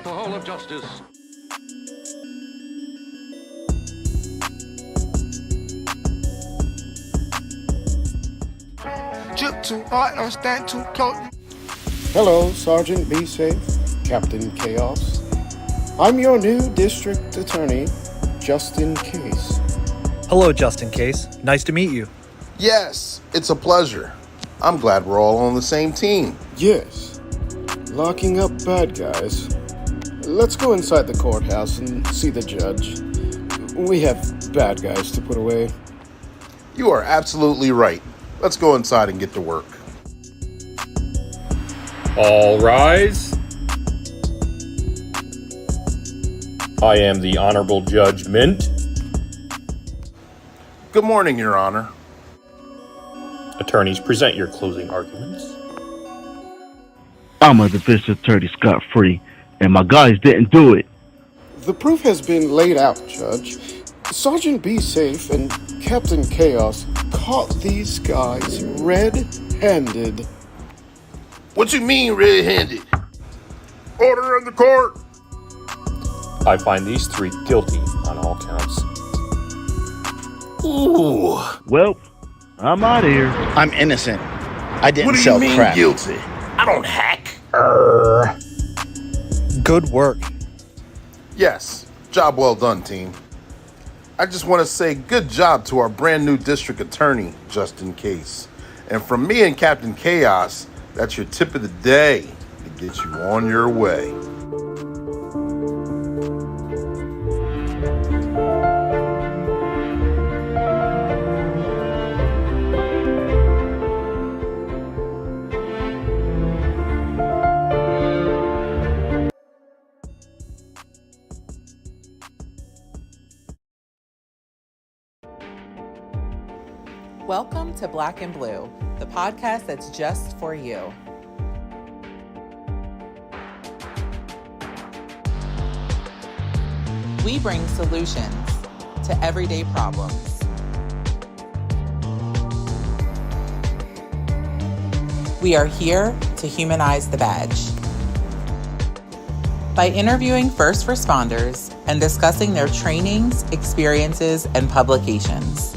the whole of justice. Drip too hard, don't stand too close. Hello, Sergeant Be Safe, Captain Chaos. I'm your new district attorney, just in case. Hello, just in case. Nice to meet you. Yes, it's a pleasure. I'm glad we're all on the same team. Yes, locking up bad guys. Let's go inside the courthouse and see the judge. We have bad guys to put away. You are absolutely right. Let's go inside and get to work. All rise. I am the Honorable Judge Mint. Good morning, Your Honor. Attorneys, present your closing arguments. I'm a defense attorney scot-free, and my guys didn't do it. The proof has been laid out, Judge. Sergeant Be Safe and Captain Chaos caught these guys red-handed. What you mean, red-handed? Order in the court! I find these three guilty on all counts. Ooh. Well, I'm out of here. I'm innocent. I didn't What do sell you mean crack. guilty? I don't hack. Good work. Yes, job well done, team. I just want to say good job to our brand new district attorney, just in case. And from me and Captain Chaos, that's your tip of the day to get you on your way. Welcome to Black and Blue, the podcast that's just for you. We bring solutions to everyday problems. We are here to humanize the badge. By interviewing first responders and discussing their trainings, experiences, and publications.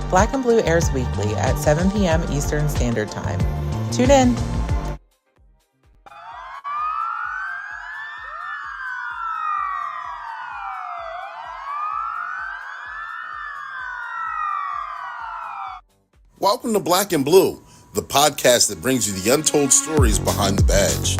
Black and Blue airs weekly at 7 p.m. Eastern Standard Time. Tune in. Welcome to Black and Blue, the podcast that brings you the untold stories behind the badge.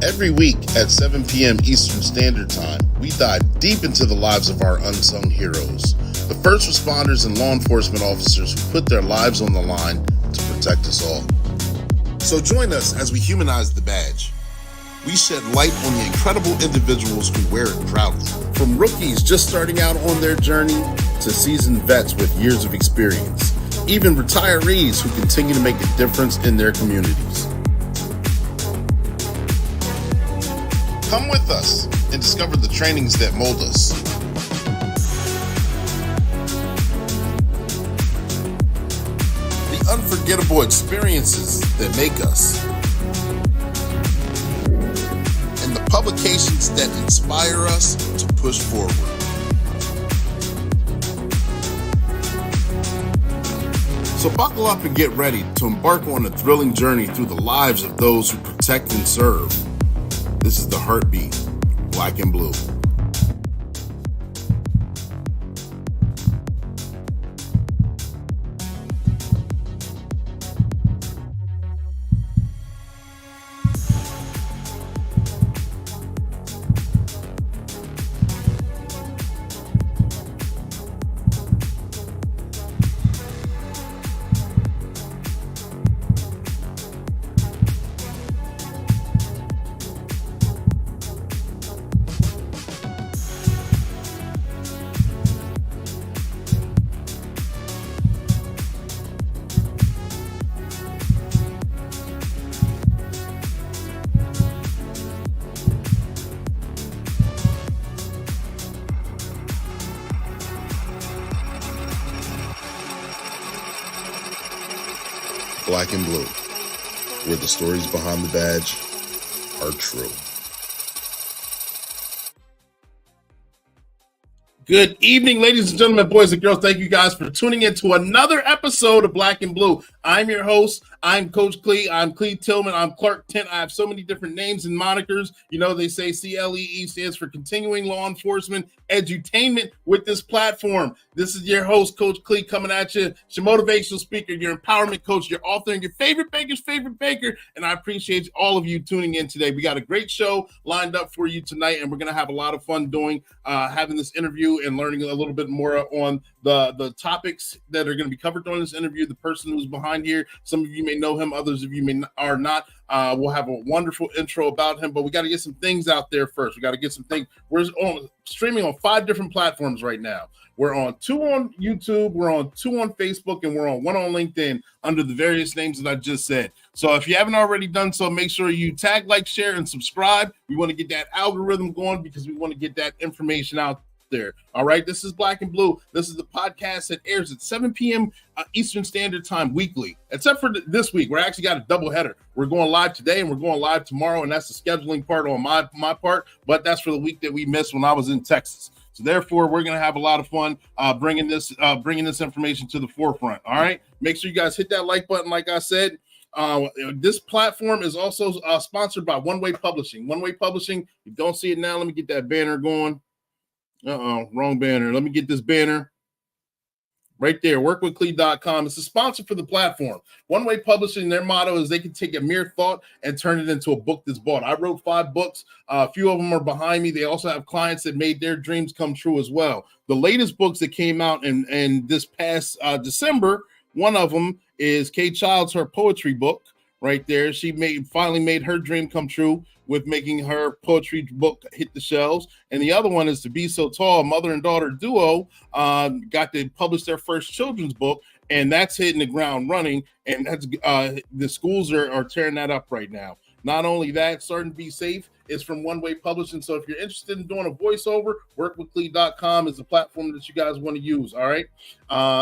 Every week at 7 p.m. Eastern Standard Time, we dive deep into the lives of our unsung heroes, the first responders and law enforcement officers who put their lives on the line to protect us all. So join us as we humanize the badge. We shed light on the incredible individuals who wear it proudly, from rookies just starting out on their journey to seasoned vets with years of experience, even retirees who continue to make a difference in their communities. Come with us and discover the trainings that mold us. The unforgettable experiences that make us. And the publications that inspire us to push forward. So buckle up and get ready to embark on a thrilling journey through the lives of those who protect and serve. This is the Heartbeat, Black and Blue. Black and Blue. where the stories behind the badge are true. Good evening, ladies and gentlemen, boys and girls. Thank you guys for tuning in to another episode of Black and Blue. I'm your host. I'm Coach Clee. I'm Clee Tillman. I'm Clark Tent. I have so many different names and monikers. You know, they say CLEE stands for Continuing Law Enforcement Edutainment with this platform. This is your host, Coach Clee, coming at you. It's your motivational speaker, your empowerment coach, your author, and your favorite baker's favorite baker. And I appreciate all of you tuning in today. We got a great show lined up for you tonight, and we're going to have a lot of fun doing having this interview and learning a little bit more on the topics that are going to be covered during this interview. The person who's behind here, some of you may know him, others of you are not. We'll have a wonderful intro about him, but we got to get some things out there first. We got to get some things. We're streaming on 5 different platforms right now. We're on 2 on YouTube, we're on 2 on Facebook, and we're on 1 on LinkedIn under the various names that I just said. So if you haven't already done so, make sure you tag, like, share, and subscribe. We want to get that algorithm going because we want to get that information out there. All right, this is Black and Blue. This is the podcast that airs at 7 p.m. Eastern Standard Time weekly, except for this week. We're actually got a double header. We're going live today and we're going live tomorrow, and that's the scheduling part on my part, but that's for the week that we missed when I was in Texas. So therefore, we're going to have a lot of fun bringing this information to the forefront. All right, make sure you guys hit that like button. Like I said, this platform is also sponsored by One Way Publishing. One Way Publishing. You don't see it now. Let me get that banner going. Wrong banner. Let me get this banner right there. Workwithclee.com. It's a sponsor for the platform. One Way Publishing, their motto is they can take a mere thought and turn it into a book that's bought. I wrote 5 books. A few of them are behind me. They also have clients that made their dreams come true as well. The latest books that came out in this past December, one of them is Kay Child's her poetry book right there. She finally made her dream come true with making her poetry book hit the shelves. And the other one is To Be So Tall, a mother and daughter duo got to publish their first children's book, and that's hitting the ground running. And that's the schools are tearing that up right now. Not only that, Starting to Be Safe is from One Way Publishing. So if you're interested in doing a voiceover, workwithclee.com is the platform that you guys want to use. All right.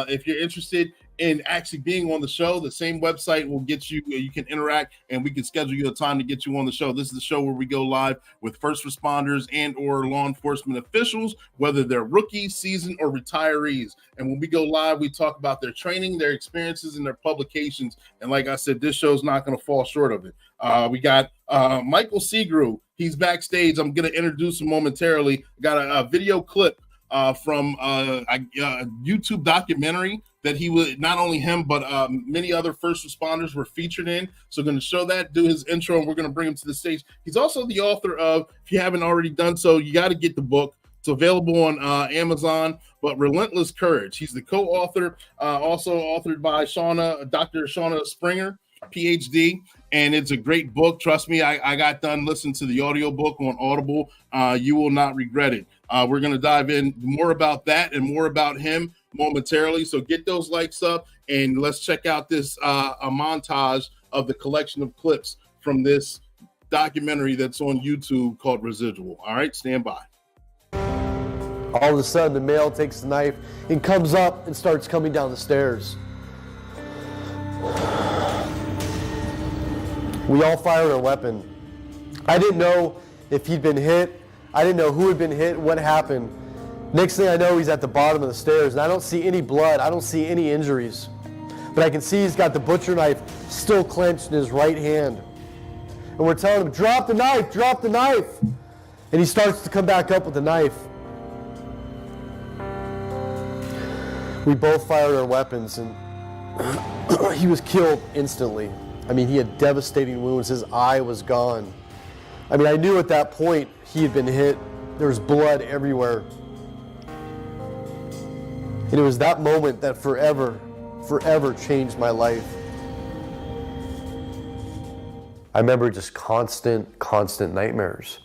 If you're interested in actually being on the show, the same website will get you, you can interact and we can schedule you a time to get you on the show. This is the show where we go live with first responders and or law enforcement officials, whether they're rookies, seasoned, or retirees. And when we go live, we talk about their training, their experiences, and their publications. And like I said, this show's not going to fall short of it. We got Michael Sugrue. He's backstage. I'm going to introduce him momentarily. Got a video clip from a YouTube documentary that he was, not only him, but many other first responders were featured in. So going to show that, do his intro, and we're going to bring him to the stage. He's also the author of, if you haven't already done so, you got to get the book. It's available on Amazon, but Relentless Courage. He's the co-author, also authored by Dr. Shauna Springer, PhD, and it's a great book. Trust me, I got done listening to the audiobook on Audible. You will not regret it. We're going to dive in more about that and more about him momentarily. So get those likes up and let's check out this a montage of the collection of clips from this documentary that's on YouTube called Residual. All right, stand by. All of a sudden, the male takes the knife and comes up and starts coming down the stairs. We all fired our weapon. I didn't know if he'd been hit. I didn't know who had been hit, what happened. Next thing I know, he's at the bottom of the stairs, and I don't see any blood. I don't see any injuries. But I can see he's got the butcher knife still clenched in his right hand. And we're telling him, drop the knife, drop the knife. And he starts to come back up with the knife. We both fired our weapons, and he was killed instantly. I mean, he had devastating wounds. His eye was gone. I mean, I knew at that point he had been hit. There was blood everywhere. And it was that moment that forever changed my life. I remember just constant nightmares.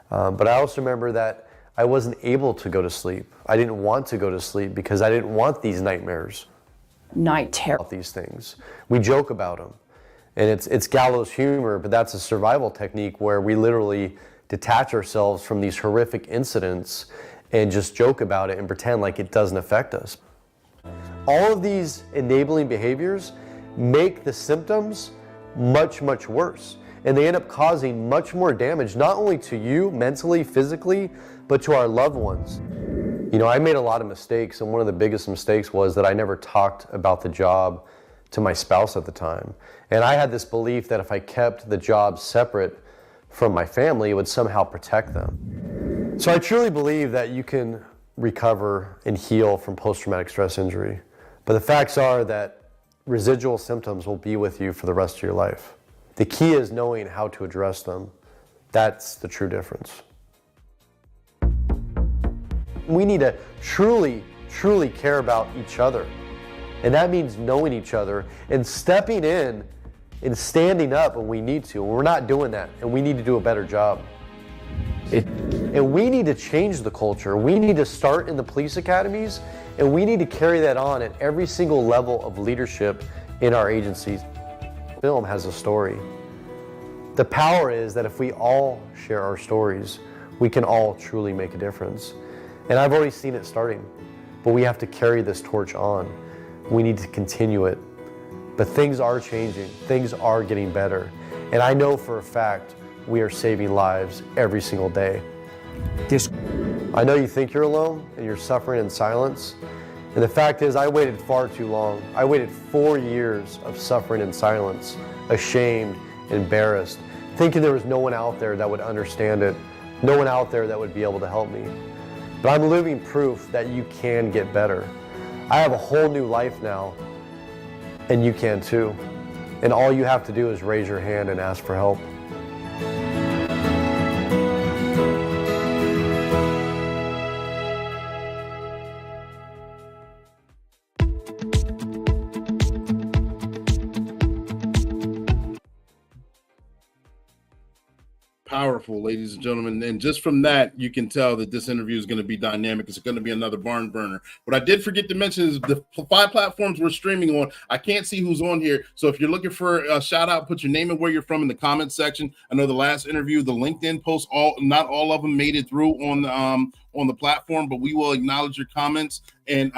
But I also remember that I wasn't able to go to sleep. I didn't want to go to sleep because I didn't want these nightmares. Night terror. These things. We joke about them. And it's gallows humor, but that's a survival technique where we literally detach ourselves from these horrific incidents and just joke about it and pretend like it doesn't affect us. All of these enabling behaviors make the symptoms much, much worse. And they end up causing much more damage, not only to you mentally, physically, but to our loved ones. You know, I made a lot of mistakes, and one of the biggest mistakes was that I never talked about the job to my spouse at the time. And I had this belief that if I kept the job separate from my family, it would somehow protect them. So I truly believe that you can recover and heal from post-traumatic stress injury. But the facts are that residual symptoms will be with you for the rest of your life. The key is knowing how to address them. That's the true difference. We need to truly, truly care about each other. And that means knowing each other and stepping in and standing up when we need to. We're not doing that, and we need to do a better job. And we need to change the culture. We need to start in the police academies, and we need to carry that on at every single level of leadership in our agencies. Film has a story. The power is that if we all share our stories, we can all truly make a difference. And I've already seen it starting, but we have to carry this torch on. We need to continue it. But things are changing. Things are getting better. And I know for a fact we are saving lives every single day. I know you think you're alone and you're suffering in silence. And the fact is, I waited far too long. I waited 4 years of suffering in silence, ashamed, embarrassed, thinking there was no one out there that would understand it, no one out there that would be able to help me. But I'm living proof that you can get better. I have a whole new life now, and you can too. And all you have to do is raise your hand and ask for help. Powerful, ladies and gentlemen. And just from that, you can tell that this interview is going to be dynamic. It's going to be another barn burner. What I did forget to mention is the 5 platforms we're streaming on. I can't see who's on here. So if you're looking for a shout out, put your name and where you're from in the comments section. I know the last interview, the LinkedIn posts, not all of them made it through on the platform, but we will acknowledge your comments and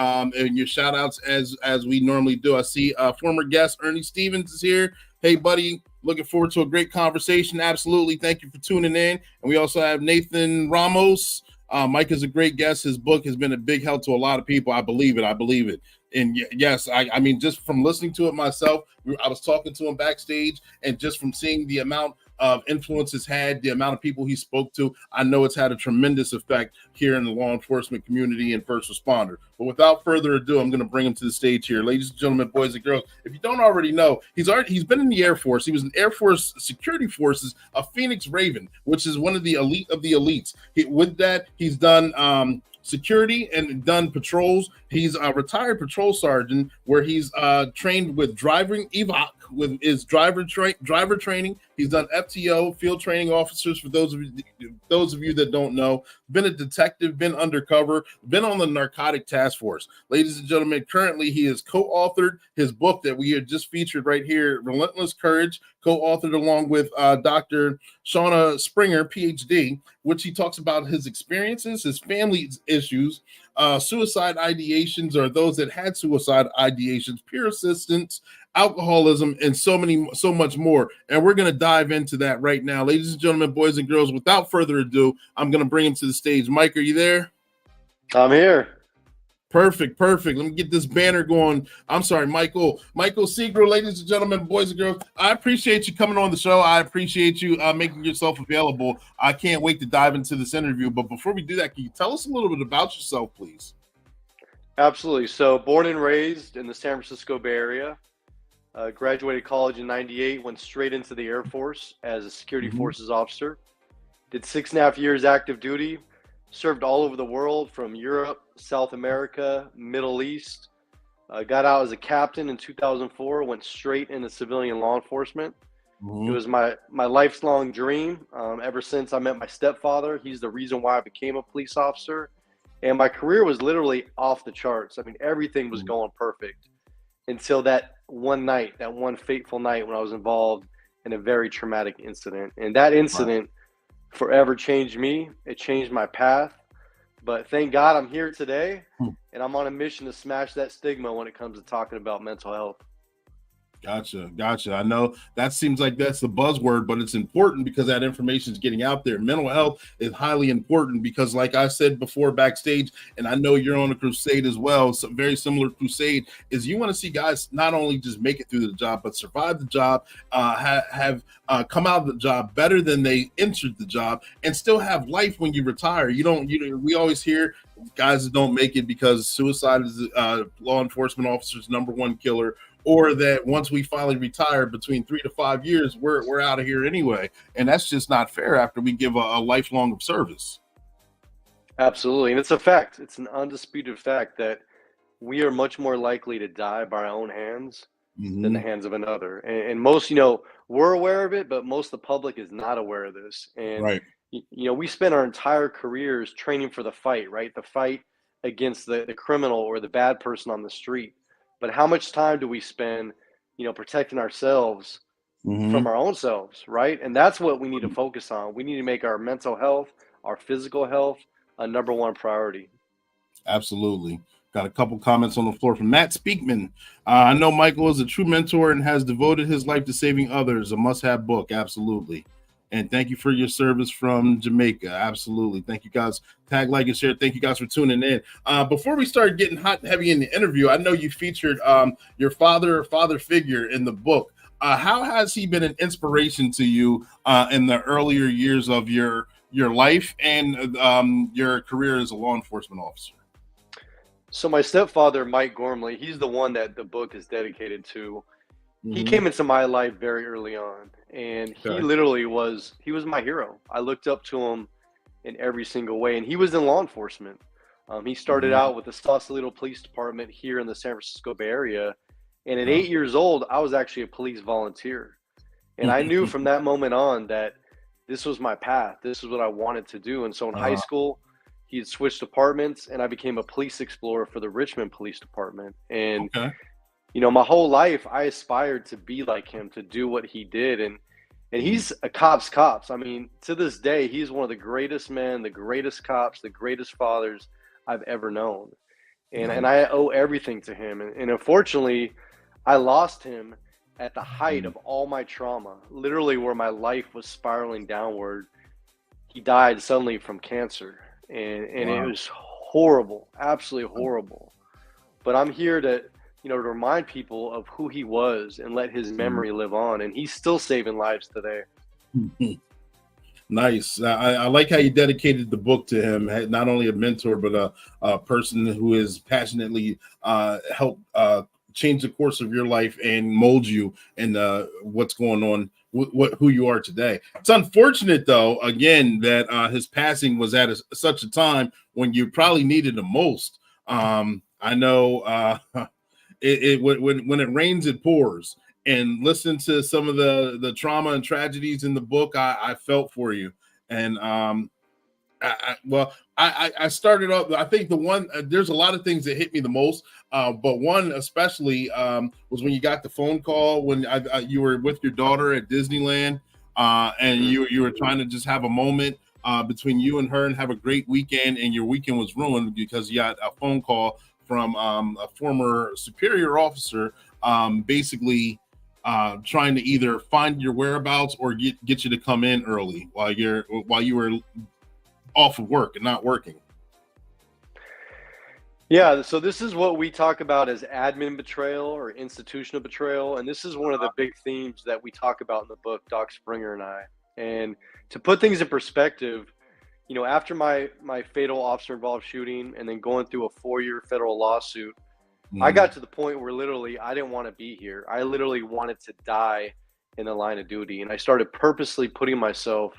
your shout outs as we normally do. I see former guest Ernie Stevens is here. Hey, buddy. Looking forward to a great conversation. Absolutely. Thank you for tuning in. And we also have Nathan Ramos. Mike is a great guest. His book has been a big help to a lot of people. I believe it. And yes, I mean, just from listening to it myself, I was talking to him backstage, and just from seeing the amount of influence it's had, the amount of people he spoke to, I know it's had a tremendous effect here in the law enforcement community and first responder. But without further ado, I'm going to bring him to the stage here. Ladies and gentlemen, boys and girls, if you don't already know, he's been in the Air Force. He was in Air Force Security Forces, a Phoenix Raven, which is one of the elite of the elites. With that, he's done security and done patrols. He's a retired patrol sergeant where he's trained with driving evac with his driver training. He's done FTO, field training officers, for those of you that don't know. Been a detective, been undercover, been on the Narcotic task force. Ladies and gentlemen, currently he has co-authored his book that we had just featured right here, Relentless Courage, co-authored along with Dr. Shauna Springer, PhD, which he talks about his experiences, his family's issues, suicide ideations, or those that had suicide ideations, peer assistance, alcoholism, and so much more. And we're going to dive into that right now. Ladies and gentlemen, boys and girls, without further ado, I'm going to bring him to the stage. Mike, are you there? I'm here. Perfect. Let me get this banner going. I'm sorry, Michael Sugrue, ladies and gentlemen, boys and girls, I appreciate you coming on the show. I appreciate you making yourself available. I can't wait to dive into this interview. But before we do that, can you tell us a little bit about yourself, please? Absolutely. So born and raised in the San Francisco Bay Area, graduated college in '98, went straight into the Air Force as a security forces officer. Did 6.5 years active duty, served all over the world from Europe, South America, Middle East. Got out as a captain in 2004, went straight into civilian law enforcement. It was my lifelong dream. Ever since I met my stepfather, he's the reason why I became a police officer. And my career was literally off the charts. I mean, everything was going perfect until that one night, that one fateful night when I was involved in a very traumatic incident. And that incident forever changed me. It changed my path. But thank God I'm here today, and I'm on a mission to smash that stigma when it comes to talking about mental health. Gotcha. I know that seems like that's the buzzword, but it's important because that information is getting out there. Mental health is highly important because, like I said before backstage, and I know you're on a crusade as well, so very similar crusade, is you want to see guys not only just make it through the job, but survive the job, have come out of the job better than they entered the job, and still have life when you retire. We always hear guys that don't make it because suicide is law enforcement officers' number one killer, or that once we finally retire, between 3 to 5 years, we're out of here anyway. And that's just not fair after we give a lifelong of service. Absolutely. And it's a fact. It's an undisputed fact that we are much more likely to die by our own hands than the hands of another. And most, we're aware of it, but most of the public is not aware of this. And, Right. We spend our entire careers training for the fight, right? The fight against the criminal or the bad person on the street. But how much time do we spend, protecting ourselves from our own selves, right? And that's what we need to focus on. We need to make our mental health, our physical health, a number one priority. Absolutely. Got a couple comments on the floor from Matt Speakman. I know Michael is a true mentor and has devoted his life to saving others. A must-have book. Absolutely. And thank you for your service from Jamaica. Absolutely. Thank you guys. Tag, like, and share. Thank you guys for tuning in. Before we start getting hot and heavy in the interview, I know you featured your father figure in the book. How has he been an inspiration to you in the earlier years of your life and your career as a law enforcement officer? So my stepfather, Mike Gormley, he's the one that the book is dedicated to. He came into my life very early on, and he literally was my hero. I looked up to him in every single way, and he was in law enforcement. He started out with the Sausalito Police Department here in the San Francisco Bay Area, and at 8 years old, I was actually a police volunteer. And I knew from that moment on that this was my path. This is what I wanted to do. And so in high school, he had switched departments, and I became a police explorer for the Richmond Police Department. And my whole life, I aspired to be like him, to do what he did. And he's a cop's cops. I mean, to this day, he's one of the greatest men, the greatest cops, the greatest fathers I've ever known. And I owe everything to him. And unfortunately, I lost him at the height of all my trauma, literally where my life was spiraling downward. He died suddenly from cancer. And it was horrible, absolutely horrible. But I'm here to remind people of who he was and let his memory live on. And he's still saving lives today. Nice. I like how you dedicated the book to him. Not only a mentor, but a person who has passionately helped change the course of your life and mold you and what's going on, who you are today. It's unfortunate, though, again, that his passing was at such a time when you probably needed the most. I know when it rains, it pours. And listen to some of the trauma and tragedies in the book. I felt for you. And I started off. I think there's a lot of things that hit me the most, but one especially was when you got the phone call when you were with your daughter at Disneyland, and you were trying to just have a moment between you and her and have a great weekend, and your weekend was ruined because you got a phone call from a former superior officer, basically trying to either find your whereabouts or get you to come in early while you were off of work and not working. Yeah, so this is what we talk about as admin betrayal or institutional betrayal, and this is one of the big themes that we talk about in the book, Doc Springer and I. And to put things in perspective, after my fatal officer-involved shooting and then going through a 4-year federal lawsuit, I got to the point where literally I didn't want to be here. I literally wanted to die in the line of duty, and I started purposely putting myself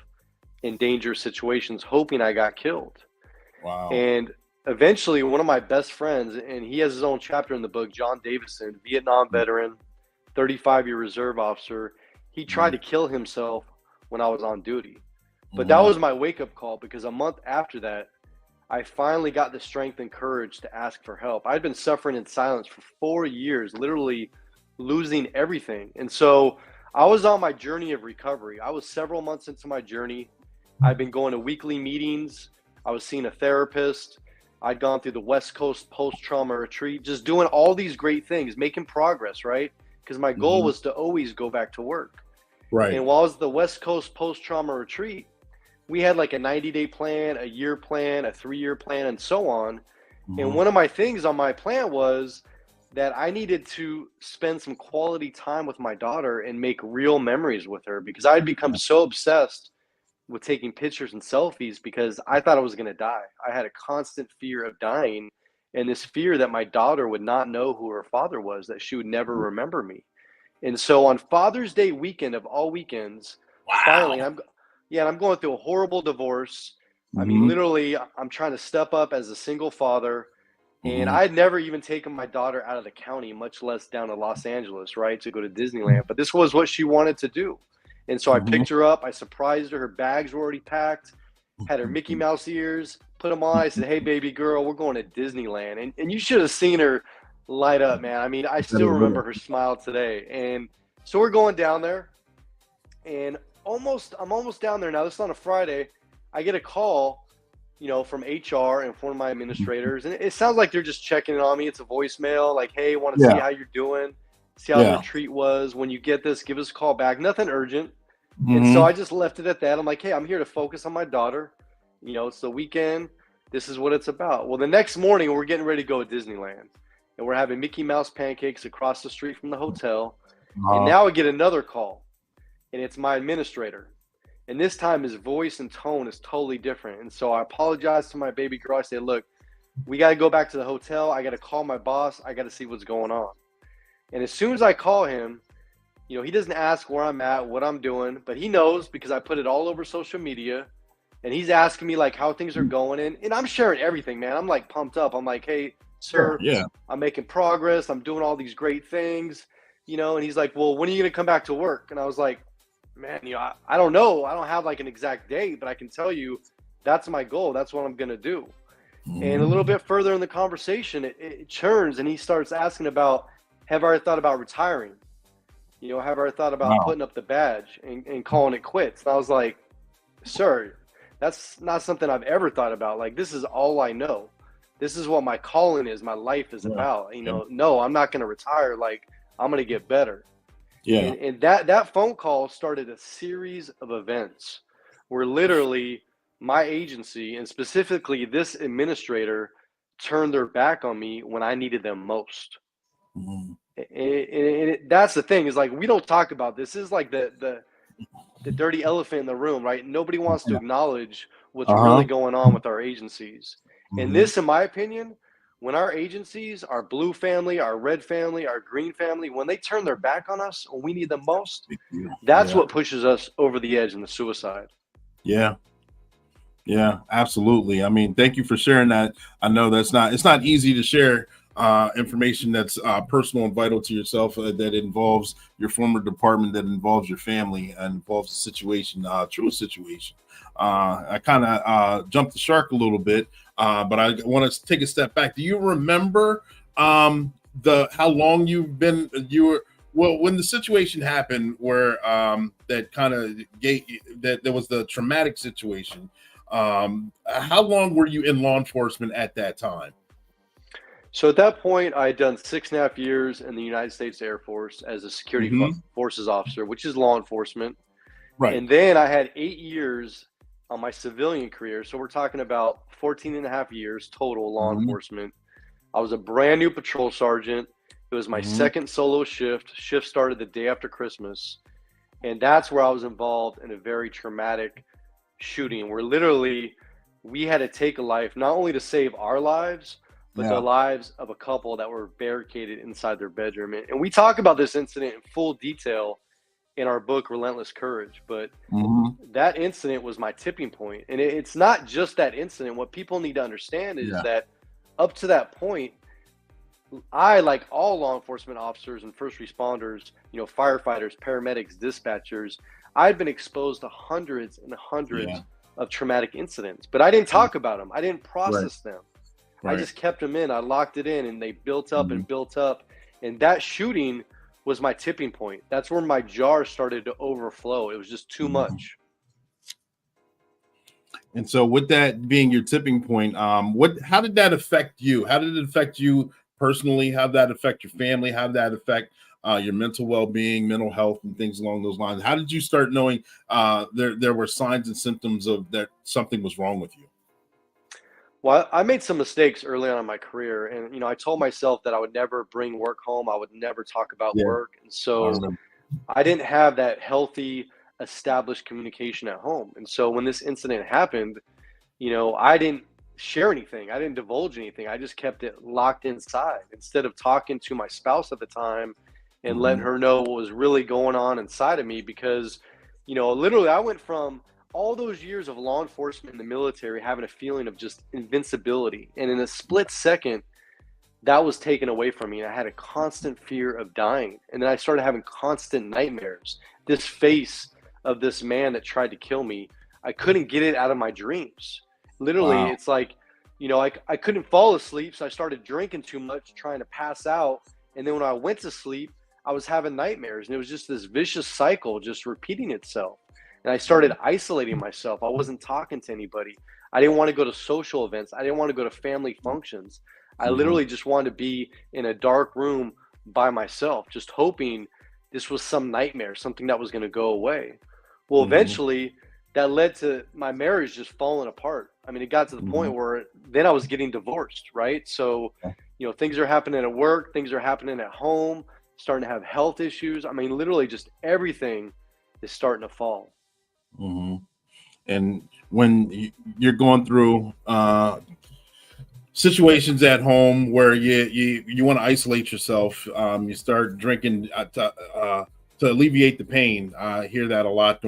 in dangerous situations, hoping I got killed. Wow. And eventually, one of my best friends, and he has his own chapter in the book, John Davison, Vietnam veteran, 35-year reserve officer, he tried to kill himself when I was on duty. But that was my wake-up call, because a month after that, I finally got the strength and courage to ask for help. I'd been suffering in silence for 4 years, literally losing everything. And so I was on my journey of recovery. I was several months into my journey. I've been going to weekly meetings. I was seeing a therapist. I'd gone through the West Coast post-trauma retreat, just doing all these great things, making progress, right? because my goal was to always go back to work. Right. And while I was at the West Coast post-trauma retreat, we had like a 90-day plan, a year plan, a 3-year plan, and so on. And one of my things on my plan was that I needed to spend some quality time with my daughter and make real memories with her, because I had become so obsessed with taking pictures and selfies because I thought I was going to die. I had a constant fear of dying, and this fear that my daughter would not know who her father was, that she would never remember me. And so on Father's Day weekend of all weekends, finally, I'm going through a horrible divorce. I mean, literally, I'm trying to step up as a single father. And I had never even taken my daughter out of the county, much less down to Los Angeles, right, to go to Disneyland. But this was what she wanted to do. And so I picked her up. I surprised her. Her bags were already packed, had her Mickey Mouse ears, put them on. I said, hey, baby girl, we're going to Disneyland. And you should have seen her light up, man. I mean, I still remember her smile today. And so we're going down there. And I'm almost down there now. This is on a Friday. I get a call, from HR and one of my administrators. And it sounds like they're just checking in on me. It's a voicemail like, hey, want to see how you're doing, see how the retreat was. When you get this, give us a call back. Nothing urgent. And so I just left it at that. I'm like, hey, I'm here to focus on my daughter. It's the weekend. This is what it's about. Well, the next morning, we're getting ready to go to Disneyland. And we're having Mickey Mouse pancakes across the street from the hotel. And now I get another call. And it's my administrator. And this time his voice and tone is totally different. And so I apologize to my baby girl. I say, look, we got to go back to the hotel. I got to call my boss. I got to see what's going on. And as soon as I call him, he doesn't ask where I'm at, what I'm doing, but he knows because I put it all over social media. And he's asking me like how things are going. And I'm sharing everything, man. I'm like pumped up. I'm like, hey, sir, I'm making progress. I'm doing all these great things, and he's like, well, when are you going to come back to work? And I was like, man, I don't know. I don't have like an exact date, but I can tell you that's my goal. That's what I'm going to do. And a little bit further in the conversation, it turns and he starts asking about, have I ever thought about retiring? Have I ever thought about putting up the badge and calling it quits? And I was like, sir, that's not something I've ever thought about. Like, this is all I know. This is what my calling is. My life is about, no, I'm not going to retire. Like, I'm going to get better. Yeah. And that phone call started a series of events where literally my agency and specifically this administrator turned their back on me when I needed them most. And that's the thing is like, we don't talk about this. This is like the dirty elephant in the room, right? Nobody wants to acknowledge what's really going on with our agencies. And this, in my opinion, when our agencies, our blue family, our red family, our green family, when they turn their back on us, when we need them most, that's what pushes us over the edge in the suicide. Yeah. Yeah, absolutely. I mean, thank you for sharing that. I know it's not easy to share information that's personal and vital to yourself that involves your former department, that involves your family, and involves a situation, true situation. I kind of jumped the shark a little bit, but I want to take a step back. Do you remember how long you've been? When the situation happened where that kind of that there was the traumatic situation. How long were you in law enforcement at that time? So at that point, I had done 6.5 years in the United States Air Force as a security forces officer, which is law enforcement. Right. And then I had 8 years on my civilian career. So we're talking about 14.5 years total law enforcement. I was a brand new patrol sergeant. It was my second solo shift. Shift started the day after Christmas. And that's where I was involved in a very traumatic shooting where literally we had to take a life, not only to save our lives, but the lives of a couple that were barricaded inside their bedroom. And we talk about this incident in full detail in our book, Relentless Courage. But that incident was my tipping point. And it's not just that incident. What people need to understand is that up to that point, I, like all law enforcement officers and first responders, firefighters, paramedics, dispatchers, I'd been exposed to hundreds and hundreds of traumatic incidents, but I didn't talk about them. I didn't process them. I just kept them in. I locked it in, and they built up and built up. And that shooting was my tipping point. That's where my jar started to overflow. It was just too much. And so with that being your tipping point, how did that affect you? How did it affect you personally? How did that affect your family? How did that affect your mental well-being, mental health, and things along those lines? How did you start knowing there were signs and symptoms of that something was wrong with you? Well, I made some mistakes early on in my career, and I told myself that I would never bring work home. I would never talk about Yeah, work, and I so remember. I didn't have that healthy, established communication at home. And so when this incident happened, I didn't share anything. I didn't divulge anything. I just kept it locked inside instead of talking to my spouse at the time and letting Mhm. her know what was really going on inside of me. Because, literally, I went from all those years of law enforcement in the military having a feeling of just invincibility. And in a split second, that was taken away from me. And I had a constant fear of dying. And then I started having constant nightmares. This face of this man that tried to kill me, I couldn't get it out of my dreams. Literally, Wow. it's like, I couldn't fall asleep. So I started drinking too much, trying to pass out. And then when I went to sleep, I was having nightmares. And it was just this vicious cycle just repeating itself. And I started isolating myself. I wasn't talking to anybody. I didn't want to go to social events. I didn't want to go to family functions. I Mhm. literally just wanted to be in a dark room by myself, just hoping this was some nightmare, something that was going to go away. Well, Mhm. eventually, that led to my marriage just falling apart. I mean, it got to the Mhm. point where then I was getting divorced, right? So, things are happening at work, things are happening at home, starting to have health issues. I mean, literally, just everything is starting to fall. Mhm. And when you're going through situations at home where you want to isolate yourself, you start drinking to alleviate the pain. I hear that a lot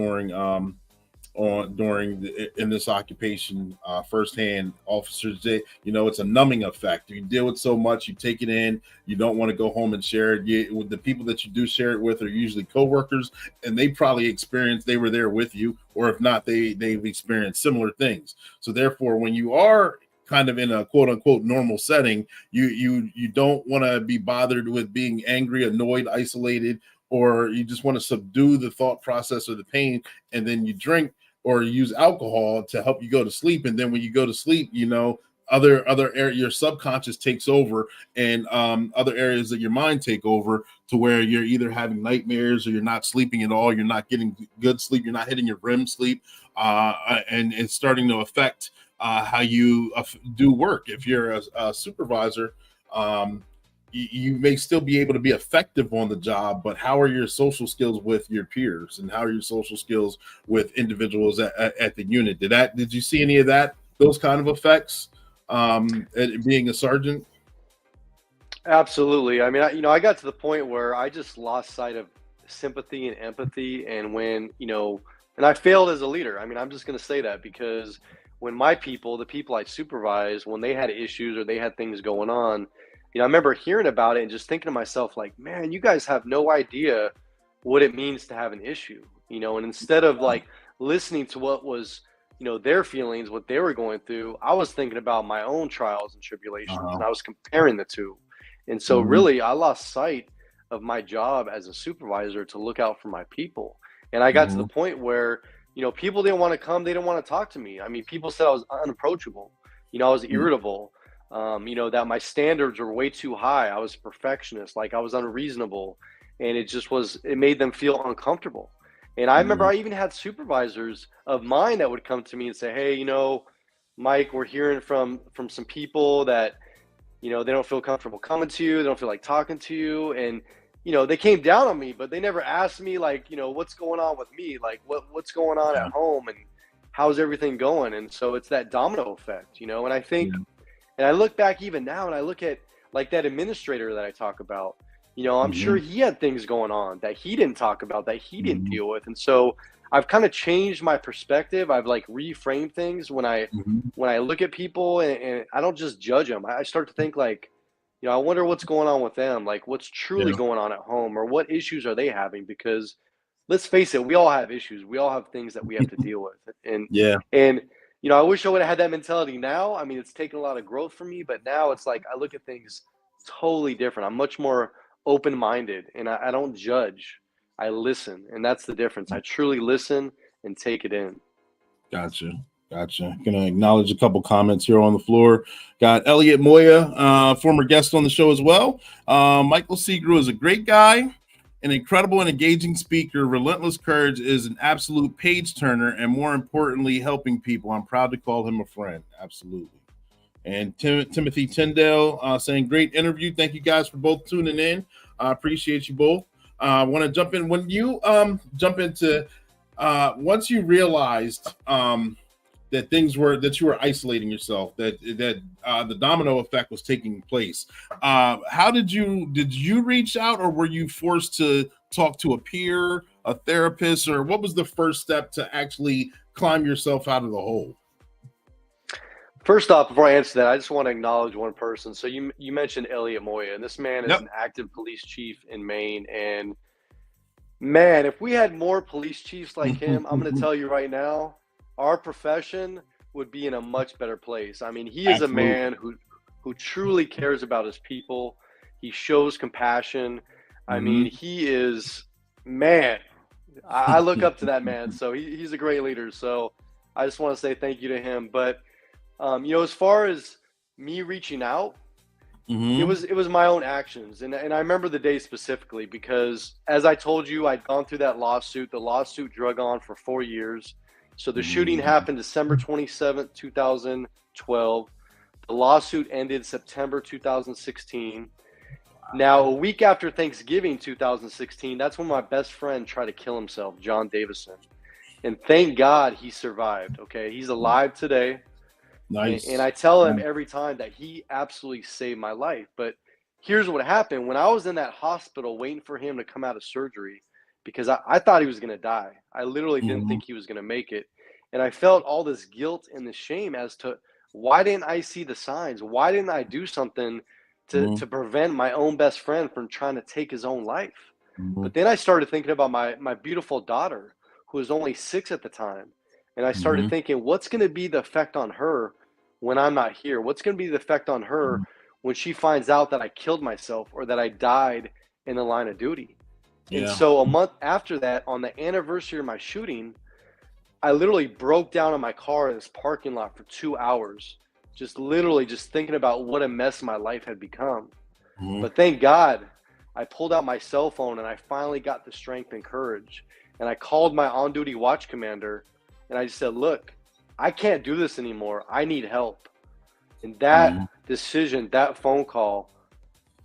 in this occupation firsthand. Officers, it's a numbing effect. You deal with so much, you take it in, you don't want to go home and share it. With the people that you do share it with are usually coworkers, and they probably they were there with you, or if not, they've experienced similar things. So therefore, when you are kind of in a quote unquote normal setting, you don't want to be bothered with being angry, annoyed, isolated, or you just want to subdue the thought process or the pain, and then you drink or use alcohol to help you go to sleep. And then when you go to sleep, your subconscious takes over, and other areas of your mind take over, to where you're either having nightmares or you're not sleeping at all. You're not getting good sleep. You're not hitting your REM sleep, and it's starting to affect how you do work. If you're a supervisor, you may still be able to be effective on the job, but how are your social skills with your peers, and how are your social skills with individuals at the unit? Did you see any of those kind of effects at being a sergeant? Absolutely. I mean, I got to the point where I just lost sight of sympathy and empathy. And and I failed as a leader. I mean, I'm just going to say that because when my people, the people I supervise, when they had issues or they had things going on, I remember hearing about it and just thinking to myself, like, man, you guys have no idea what it means to have an issue, and instead of like listening to what was, their feelings, what they were going through, I was thinking about my own trials and tribulations, Uh-huh. and I was comparing the two. And so Mhm. really I lost sight of my job as a supervisor to look out for my people. And I got to the Mhm. point where, people didn't want to come, they didn't want to talk to me. I mean, people said I was unapproachable, I was Mhm. irritable, that my standards were way too high. I was a perfectionist, like I was unreasonable. And it made them feel uncomfortable. And I remember Mhm. I even had supervisors of mine that would come to me and say, hey, Mike, we're hearing from some people that they don't feel comfortable coming to you. They don't feel like talking to you. And, they came down on me, but they never asked me like, what's going on with me? Like what's going on at Yeah. home and how's everything going? And so it's that domino effect, and I think, Yeah. and I look back even now and I look at like that administrator that I talk about, I'm sure Mhm. he had things going on that he didn't talk about, that he didn't Mhm. deal with. And so I've kind of changed my perspective. I've like reframed things Mhm. when I look at people, and I don't just judge them. I start to think like, I wonder what's going on with them, like what's truly Yeah. going on at home, or what issues are they having? Because let's face it, we all have issues. We all have things that we have to deal with. Yeah. And I wish I would have had that mentality now. I mean, it's taken a lot of growth for me, but now it's like I look at things totally different. I'm much more open-minded, and I don't judge. I listen, and that's the difference. I truly listen and take it in. Gotcha. Gotcha. Gonna acknowledge a couple comments here on the floor. Got Elliot Moya, former guest on the show as well. Michael Sugrue is a great guy. an incredible and engaging speaker. Relentless courage is an absolute page turner, and more importantly, helping people. I'm proud to call him a friend. Absolutely. And Timothy Tyndale saying, great interview. Thank you guys for both tuning in. I appreciate you both. I want to jump in. When you jump into, once you realized that you were isolating yourself, that the domino effect was taking place, how did you reach out, or were you forced to talk to a peer, a therapist, or what was the first step to actually climb yourself out of the hole? First off, before I answer that, I just want to acknowledge one person. So you mentioned Elliot Moya, and this man is an active police chief in Maine. And man, if we had more police chiefs like him, I'm going to tell you right now, our profession would be in a much better place. I mean, he is a man who truly cares about his people. He shows compassion. I mean, he is, man, I look up to that man. So he's a great leader. So I just want to say thank you to him. But as far as me reaching out, it was my own actions. And I remember the day specifically because, as I told you, I'd gone through that lawsuit. The lawsuit drug on for 4 years. So the shooting happened December 27th, 2012. The lawsuit ended September 2016. Now, a week after Thanksgiving 2016, that's when my best friend tried to kill himself, John Davison. And thank God he survived, okay? He's alive today. Nice. And I tell him every time that he absolutely saved my life. But here's what happened. When I was in that hospital waiting for him to come out of surgery, because I thought he was going to die. I literally didn't think he was going to make it. And I felt all this guilt and this shame as to why didn't I see the signs? Why didn't I do something to prevent my own best friend from trying to take his own life? But then I started thinking about my beautiful daughter, who was only 6 at the time. And I started thinking, what's going to be the effect on her when I'm not here? What's going to be the effect on her when she finds out that I killed myself or that I died in the line of duty? And so a month after that, on the anniversary of my shooting, I literally broke down in my car in this parking lot for 2 hours, just thinking about what a mess my life had become. But thank God I pulled out my cell phone and I finally got the strength and courage. And I called my on-duty watch commander and I just said, look, I can't do this anymore. I need help. And that decision, that phone call,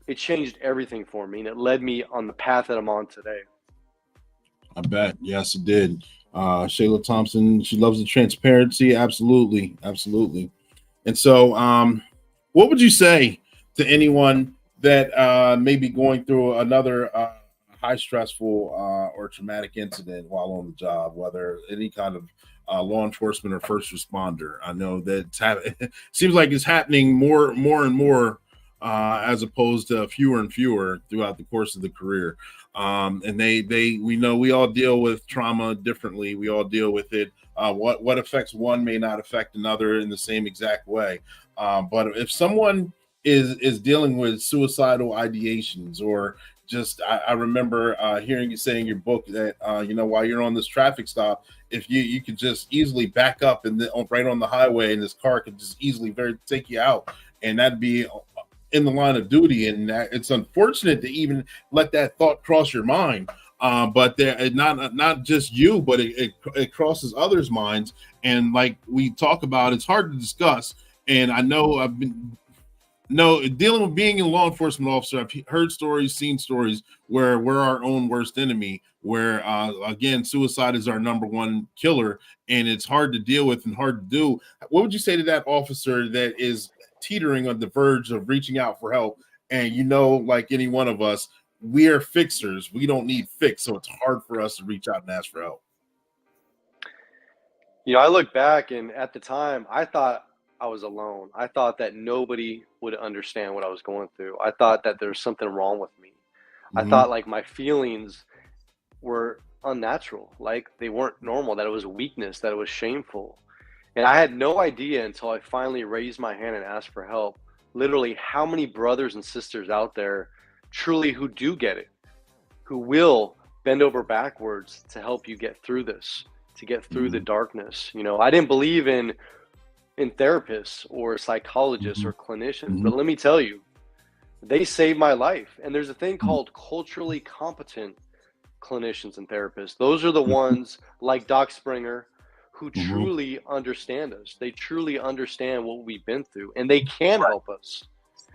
it changed everything for me, and it led me on the path that I'm on today. I bet. Yes, it did. Shayla Thompson, she loves the transparency. Absolutely. Absolutely. And so what would you say to anyone that may be going through another high stressful or traumatic incident while on the job, whether any kind of law enforcement or first responder? I know that it seems like it's happening more and more as opposed to fewer and fewer throughout the course of the career. And we know we all deal with trauma differently. We all deal with it. What affects one may not affect another in the same exact way. But if someone is dealing with suicidal ideations, or just, I remember hearing you say in your book that, while you're on this traffic stop, if you could just easily back up and then right on the highway, and this car could just easily take you out, and that'd be in the line of duty. And it's unfortunate to even let that thought cross your mind. But not just you, but it crosses others' minds. And like we talk about, it's hard to discuss. And I know dealing with being a law enforcement officer, I've heard stories, seen stories where we're our own worst enemy, where again, suicide is our number one killer, and it's hard to deal with and hard to do. What would you say to that officer that is teetering on the verge of reaching out for help? And like any one of us, we are fixers. We don't need fix, so it's hard for us to reach out and ask for help. I look back, and at the time, I thought I was alone. I thought that nobody would understand what I was going through. I thought that there was something wrong with me. I thought like my feelings were unnatural, like they weren't normal, that it was weakness, that it was shameful. And I had no idea until I finally raised my hand and asked for help, literally how many brothers and sisters out there truly who do get it, who will bend over backwards to help you get through this, to get through the darkness. I didn't believe in therapists or psychologists or clinicians, but let me tell you, they saved my life. And there's a thing called culturally competent clinicians and therapists. Those are the ones like Doc Springer who truly understand us. They truly understand what we've been through, and they can help us.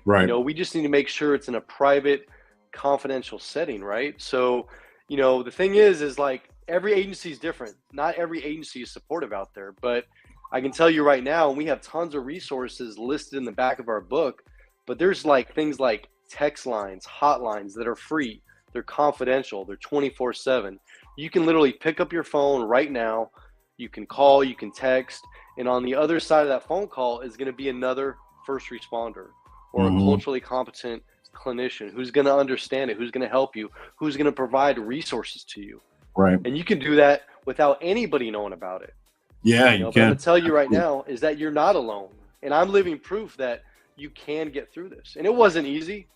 Right. You know, we just need to make sure it's in a private, confidential setting, right? So, you know, the thing is like every agency is different. Not every agency is supportive out there, but I can tell you right now, we have tons of resources listed in the back of our book, but there's like things like text lines, hotlines that are free. They're confidential. They're 24/7. You can literally pick up your phone right now. You can call, you can text, and on the other side of that phone call is going to be another first responder or a culturally competent clinician who's going to understand it, who's going to help you, who's going to provide resources to you. Right. And you can do that without anybody knowing about it. Yeah, you know, but I'm going to tell you right now is that you're not alone. And I'm living proof that you can get through this. And it wasn't easy,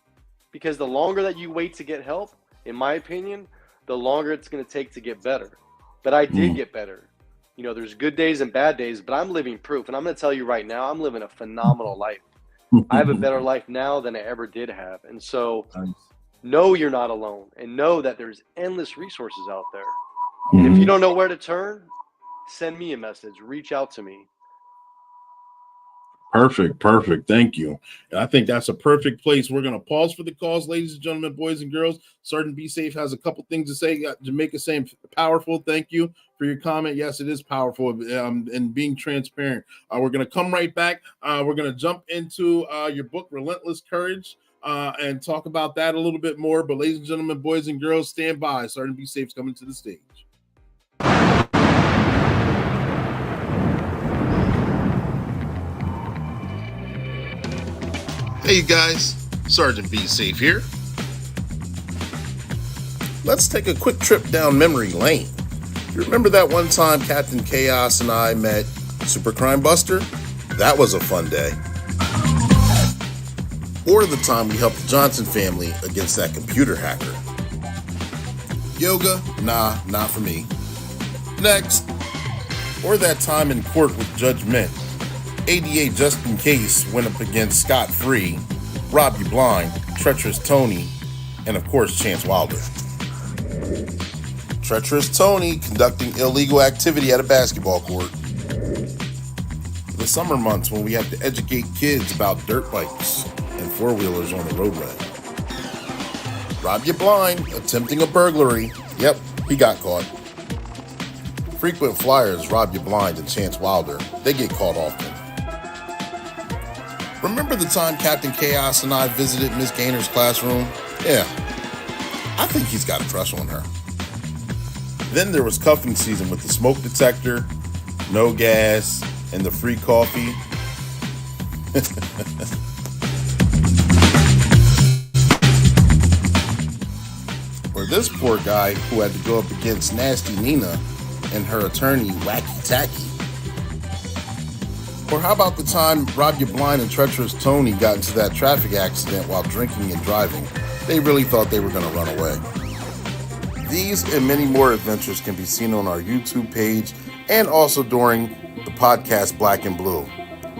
because the longer that you wait to get help, in my opinion, the longer it's going to take to get better. But I did get better. You know, there's good days and bad days, but I'm living proof. And I'm going to tell you right now, I'm living a phenomenal life. I have a better life now than I ever did have. And so know you're not alone, and know that there's endless resources out there. And if you don't know where to turn, send me a message, reach out to me. Perfect. Thank you. And I think that's a perfect place. We're going to pause for the calls, ladies and gentlemen, boys and girls. Sergeant Be Safe has a couple things to say. Jamaica saying powerful. Thank you for your comment. Yes, it is powerful, and being transparent. We're going to come right back. We're going to jump into your book, Relentless Courage, and talk about that a little bit more. But ladies and gentlemen, boys and girls, stand by. Sergeant Be Safe is coming to the stage. Hey, you guys, Sergeant Be Safe here. Let's take a quick trip down memory lane. You remember that one time Captain Chaos and I met Super Crime Buster? That was a fun day. Or the time we helped the Johnson family against that computer hacker. Yoga? Nah, not for me. Next. Or that time in court with Judge Mint. ADA Just In Case went up against Scott Free, Rob You Blind, Treacherous Tony, and of course Chance Wilder. Treacherous Tony conducting illegal activity at a basketball court. The summer months when we have to educate kids about dirt bikes and four-wheelers on the roadway. Rob You Blind attempting a burglary. Yep, he got caught. Frequent flyers Rob You Blind and Chance Wilder. They get caught often. Remember the time Captain Chaos and I visited Miss Gaynor's classroom? Yeah, I think he's got a crush on her. Then there was cuffing season with the smoke detector, no gas, and the free coffee. Or this poor guy who had to go up against Nasty Nina and her attorney, Wacky Tacky. Or how about the time Rob You Blind and Treacherous Tony got into that traffic accident while drinking and driving? They really thought they were going to run away. These and many more adventures can be seen on our YouTube page and also during the podcast Black and Blue.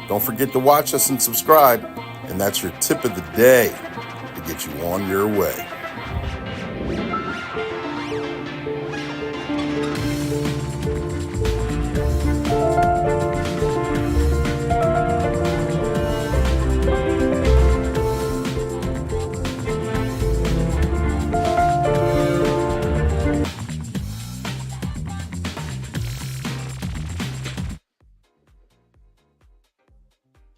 Don't forget to watch us and subscribe, and that's your tip of the day to get you on your way.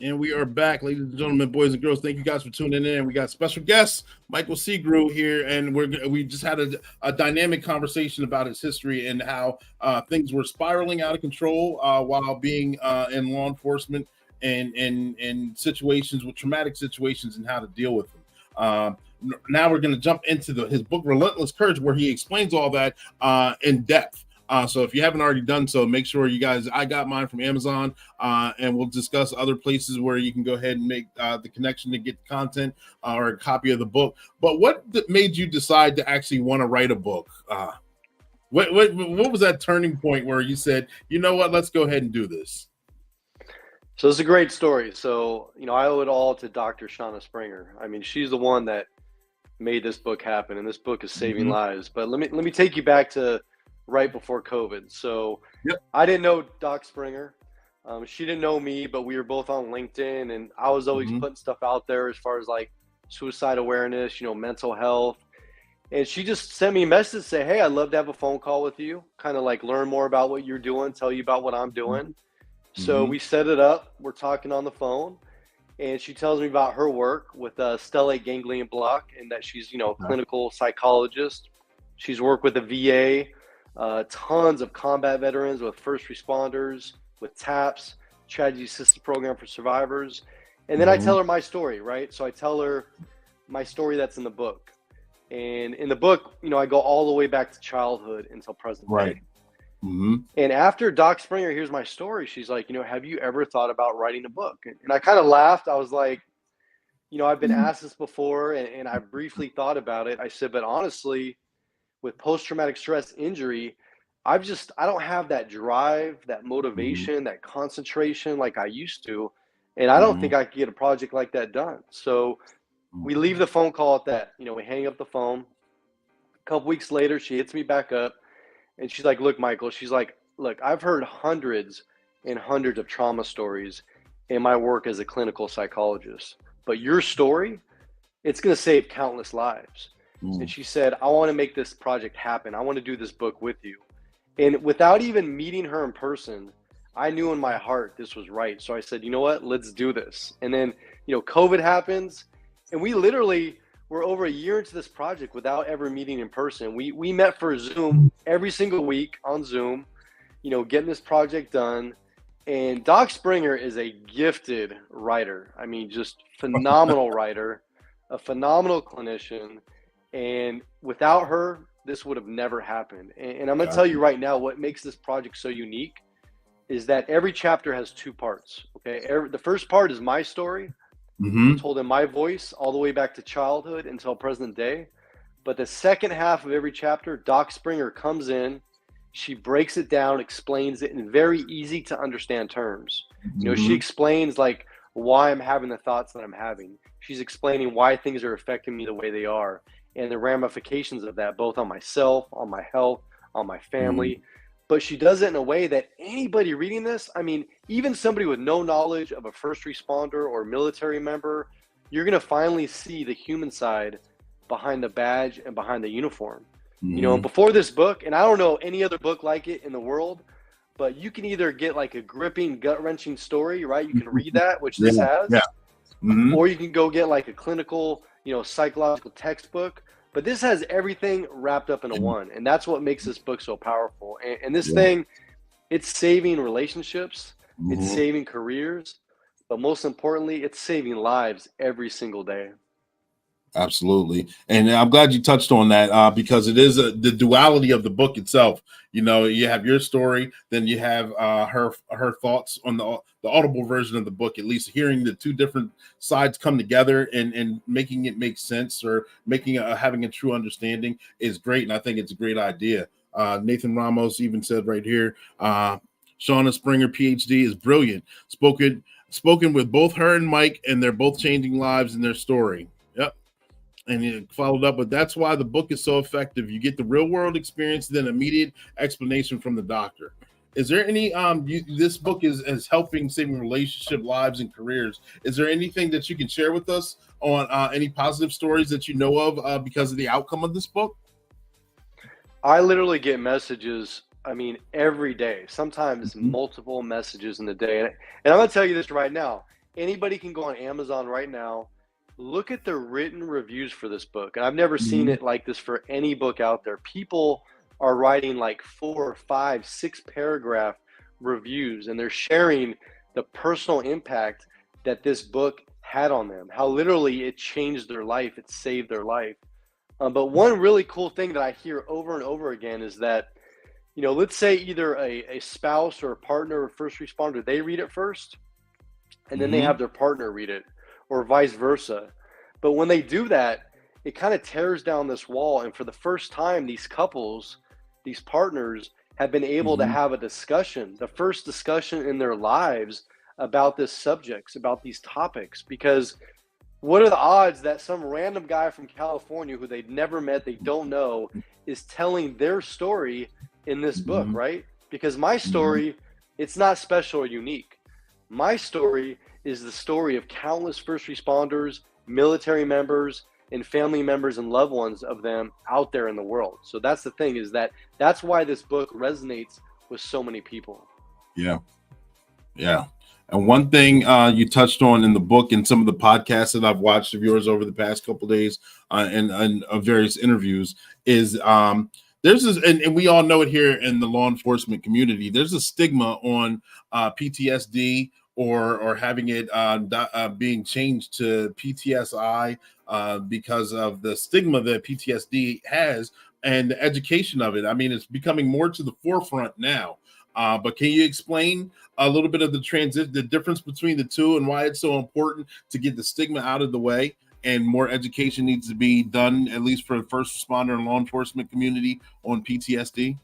And we are back, ladies and gentlemen, boys and girls. Thank you guys for tuning in. We got special guest Michael Sugrue here, and we just had a dynamic conversation about his history and how things were spiraling out of control while being in law enforcement and in situations with traumatic situations and how to deal with them. Now we're going to jump into his book, Relentless Courage, where he explains all that in depth. So if you haven't already done so, make sure you guys, I got mine from Amazon, and we'll discuss other places where you can go ahead and make the connection to get content or a copy of the book. But what made you decide to actually want to write a book? What was that turning point where you said, you know what, let's go ahead and do this? So it's a great story. So, I owe it all to Dr. Shauna Springer. I mean, she's the one that made this book happen, and this book is saving lives. But let me take you back to right before COVID. So I didn't know Doc Springer. She didn't know me, but we were both on LinkedIn, and I was always putting stuff out there as far as like suicide awareness, mental health. And she just sent me a message, say, hey, I'd love to have a phone call with you, kind of like learn more about what you're doing, tell you about what I'm doing. So we set it up. We're talking on the phone, and she tells me about her work with stellate ganglion block, and that she's, a clinical psychologist. She's worked with the VA, tons of combat veterans, with first responders, with TAPS, Tragedy Assistance Program for Survivors. And then I tell her my story, right? So I tell her my story that's in the book. And in the book, I go all the way back to childhood until present day. And after Doc Springer hears my story, she's like, have you ever thought about writing a book? And I kind of laughed. I was like, I've been asked this before, and I briefly thought about it. I said, but honestly, with post-traumatic stress injury, I don't have that drive, that motivation, that concentration like I used to. And I don't think I could get a project like that done. So we leave the phone call at that. We hang up the phone. A couple weeks later, she hits me back up, and she's like, look, Michael, she's like, look, I've heard hundreds and hundreds of trauma stories in my work as a clinical psychologist, but your story, it's going to save countless lives. And she said, I want to make this project happen. I want to do this book with you. And without even meeting her in person, I knew in my heart this was right. So I said, you know what, let's do this. And then, COVID happens, and we literally were over a year into this project without ever meeting in person. We met for Zoom every single week on Zoom, getting this project done. And Doc Springer is a gifted writer. I mean, just phenomenal writer, a phenomenal clinician. And without her, this would have never happened. And I'm going to tell you right now, what makes this project so unique is that every chapter has two parts. Okay. The first part is my story, told in my voice all the way back to childhood until present day. But the second half of every chapter, Doc Springer comes in, she breaks it down, explains it in very easy to understand terms. She explains like why I'm having the thoughts that I'm having. She's explaining why things are affecting me the way they are, and the ramifications of that, both on myself, on my health, on my family. But she does it in a way that anybody reading this, I mean, even somebody with no knowledge of a first responder or military member, you're going to finally see the human side behind the badge and behind the uniform. And before this book, and I don't know any other book like it in the world, but you can either get like a gripping, gut-wrenching story, right? You can read that, which this has, or you can go get like a clinical, psychological textbook. But this has everything wrapped up into one. And that's what makes this book so powerful. And this thing, it's saving relationships, it's saving careers, but most importantly, it's saving lives every single day. Absolutely. And I'm glad you touched on that because it is the duality of the book itself. You have your story, then you have her thoughts on the audible version of the book, at least hearing the two different sides come together and making it make sense, or having a true understanding is great. And I think it's a great idea. Nathan Ramos even said right here, Shauna Springer, PhD, is brilliant. Spoken with both her and Mike, and they're both changing lives in their story. Yep. And he followed up, but that's why the book is so effective. You get the real world experience, then immediate explanation from the doctor. Is there any, this book is helping saving relationship, lives, and careers. Is there anything that you can share with us on any positive stories that you know of because of the outcome of this book? I literally get messages, every day, sometimes multiple messages in the day. And I'm going to tell you this right now. Anybody can go on Amazon right now, look at the written reviews for this book. And I've never seen it like this for any book out there. People are writing like 4, 5, 6 paragraph reviews, and they're sharing the personal impact that this book had on them, how literally it changed their life, it saved their life. But one really cool thing that I hear over and over again is that, let's say either a spouse or a partner or first responder, they read it first, and then they have their partner read it, or vice versa. But when they do that, it kind of tears down this wall. And for the first time, these couples, these partners have been able to have a discussion, the first discussion in their lives about this subjects, about these topics, because what are the odds that some random guy from California who they've never met, they don't know, is telling their story in this book, right? Because my story, it's not special or unique. My story is the story of countless first responders, military members, and family members and loved ones of them out there in the world. So that's the thing, is that's why this book resonates with so many people. Yeah. Yeah. And one thing you touched on in the book and some of the podcasts that I've watched of yours over the past couple of days and of various interviews is there's this, and we all know it here in the law enforcement community, there's a stigma on PTSD or having it being changed to PTSI because of the stigma that PTSD has and the education of it. I mean, it's becoming more to the forefront now. But can you explain a little bit of the difference between the two and why it's so important to get the stigma out of the way and more education needs to be done, at least for the first responder and law enforcement community, on PTSD?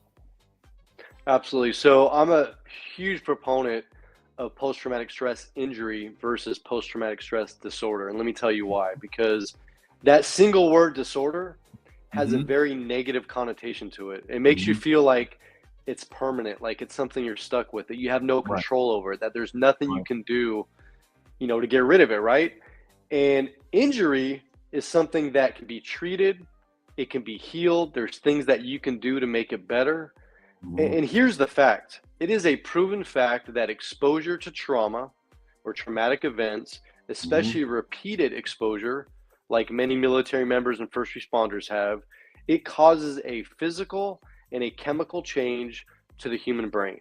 Absolutely. So I'm a huge proponent of post-traumatic stress injury versus post-traumatic stress disorder. And let me tell you why. Because that single word disorder has a very negative connotation to it. It makes you feel like it's permanent, like it's something you're stuck with, that you have no control over it, that there's nothing you can do, to get rid of it, right? And injury is something that can be treated, it can be healed. There's things that you can do to make it better. And here's the fact. It is a proven fact that exposure to trauma or traumatic events, especially repeated exposure, like many military members and first responders have, it causes a physical and a chemical change to the human brain.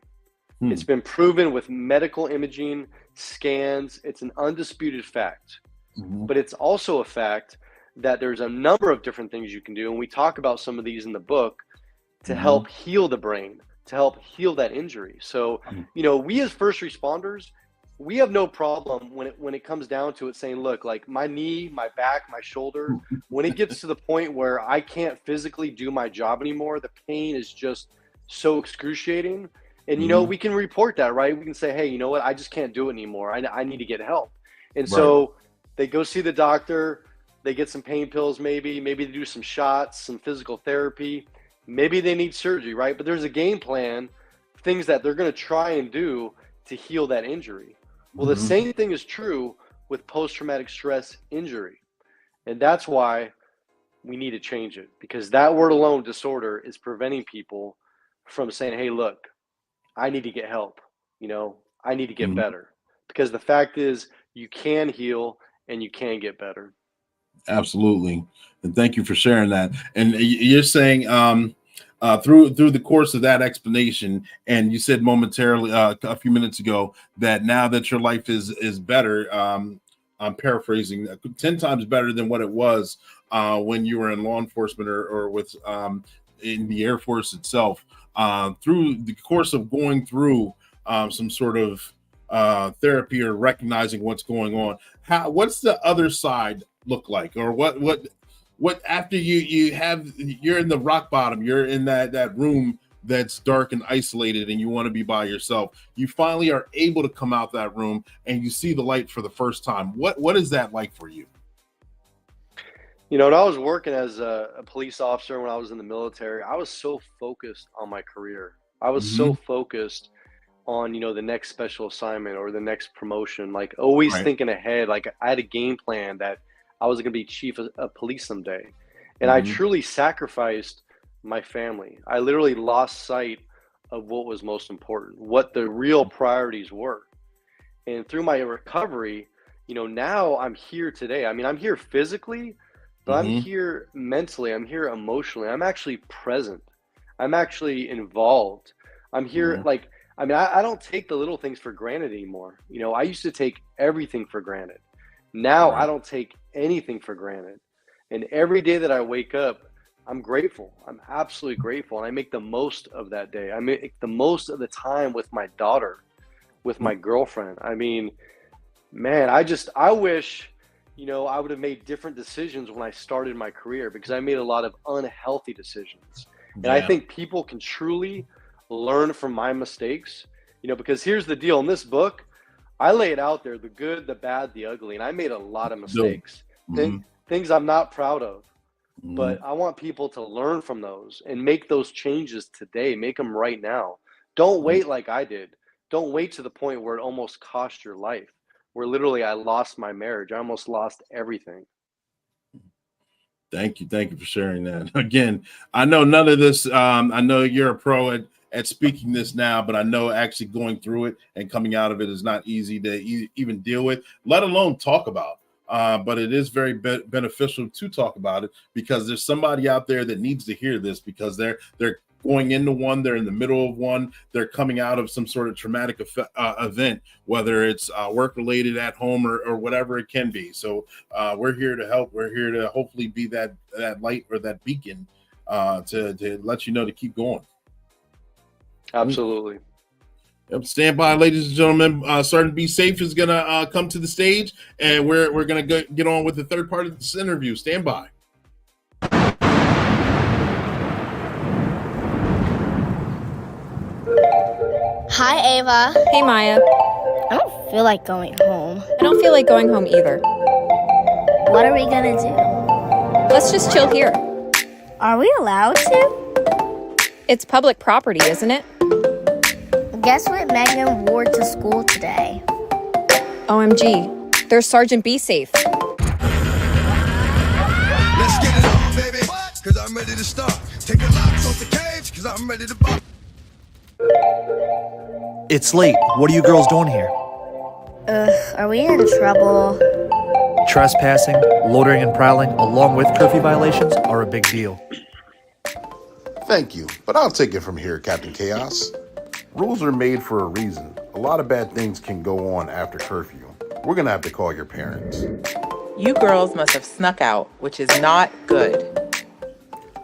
It's been proven with medical imaging, scans. It's an undisputed fact. But it's also a fact that there's a number of different things you can do, and we talk about some of these in the book, to help heal the brain, to help heal that injury. So, we as first responders, we have no problem when it comes down to it saying, look, like my knee, my back, my shoulder, when it gets to the point where I can't physically do my job anymore, the pain is just so excruciating. And, we can report that, right? We can say, hey, you know what? I just can't do it anymore. I need to get help. And so they go see the doctor, they get some pain pills, maybe they do some shots, some physical therapy, maybe they need surgery, right? But there's a game plan, things that they're going to try and do to heal that injury. Well, the same thing is true with post-traumatic stress injury. And that's why we need to change it, because that word alone, disorder, is preventing people from saying, hey, look, I need to get help. I need to get better. Because the fact is, you can heal and you can get better. Absolutely. And thank you for sharing that. And you're saying through the course of that explanation, and you said momentarily a few minutes ago that now that your life is better, I'm paraphrasing, 10 times better than what it was when you were in law enforcement or with in the Air Force itself, through the course of going through some sort of therapy or recognizing what's going on. What's the other side look like, or what after you're in the rock bottom, you're in that room that's dark and isolated and you want to be by yourself, you finally are able to come out that room and you see the light for the first time. What is that like for you? When I was working as a police officer, when I was in the military, I was so focused on my career. I was so focused on, the next special assignment or the next promotion, like always thinking ahead. Like I had a game plan that I was going to be chief of police someday. And I truly sacrificed my family. I literally lost sight of what was most important, what the real priorities were. And through my recovery, now I'm here today. I mean, I'm here physically, but I'm here mentally. I'm here emotionally. I'm actually present. I'm actually involved. I'm here. I don't take the little things for granted anymore. I used to take everything for granted. Now I don't take anything for granted. And every day that I wake up, I'm grateful. I'm absolutely grateful. And I make the most of that day. I make the most of the time with my daughter, with my girlfriend. I mean, man, I wish, I would have made different decisions when I started my career, because I made a lot of unhealthy decisions. And I think people can truly learn from my mistakes, because here's the deal. In this book, I lay it out there, the good, the bad, the ugly, and I made a lot of mistakes, Mm-hmm. things I'm not proud of. Mm-hmm. But I want people to learn from those and make those changes today. Make them right now. Don't wait like I did. Don't wait to the point where it almost cost your life, where literally I lost my marriage. I almost lost everything. Thank you for sharing that. Again, I know none of this. I know you're a pro at speaking this now, but I know actually going through it and coming out of it is not easy to even deal with, let alone talk about. But it is very beneficial to talk about it because there's somebody out there that needs to hear this because they're going into one, they're in the middle of one, they're coming out of some sort of traumatic event, whether it's work related at home or whatever it can be. So we're here to help. We're here to hopefully be that light or that beacon to let you know to keep going. Absolutely. Yep, stand by, ladies and gentlemen. Sergeant Be Safe is gonna come to the stage, and we're gonna get on with the third part of this interview. Stand by. Hi, Ava. Hey, Maya. I don't feel like going home. I don't feel like going home either. What are we gonna do? Let's just chill here. Are we allowed to? It's public property, isn't it? Guess what Megan wore to school today? OMG. There's Sergeant Be Safe. Let's get it on, baby. Cause I'm ready to start. Take the locks off the cage, cause I'm ready to bop. It's late. What are you girls doing here? Are we in trouble? Trespassing, loitering and prowling, along with curfew violations, are a big deal. Thank you, but I'll take it from here, Captain Chaos. Rules are made for a reason. A lot of bad things can go on after curfew. We're gonna have to call your parents. You girls must have snuck out, which is not good.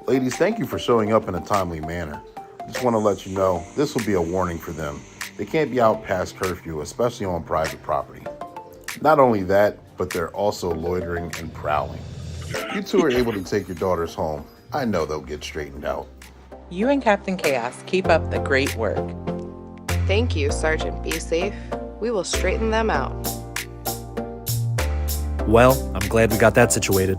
Ladies, thank you for showing up in a timely manner. Just want to let you know, this will be a warning for them. They can't be out past curfew, especially on private property. Not only that, but they're also loitering and prowling. You two are able to take your daughters home. I know they'll get straightened out. You and Captain Chaos keep up the great work. Thank you, Sergeant Be Safe. We will straighten them out. Well, I'm glad we got that situated.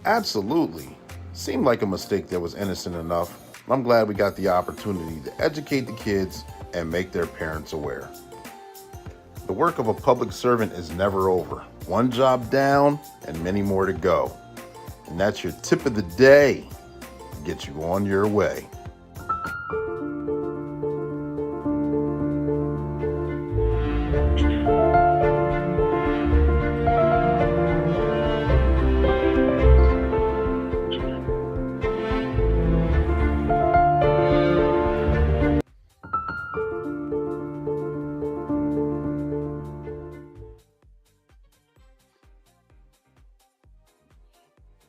Absolutely. Seemed like a mistake that was innocent enough. I'm glad we got the opportunity to educate the kids and make their parents aware. The work of a public servant is never over. One job down and many more to go. And that's your tip of the day to get you on your way.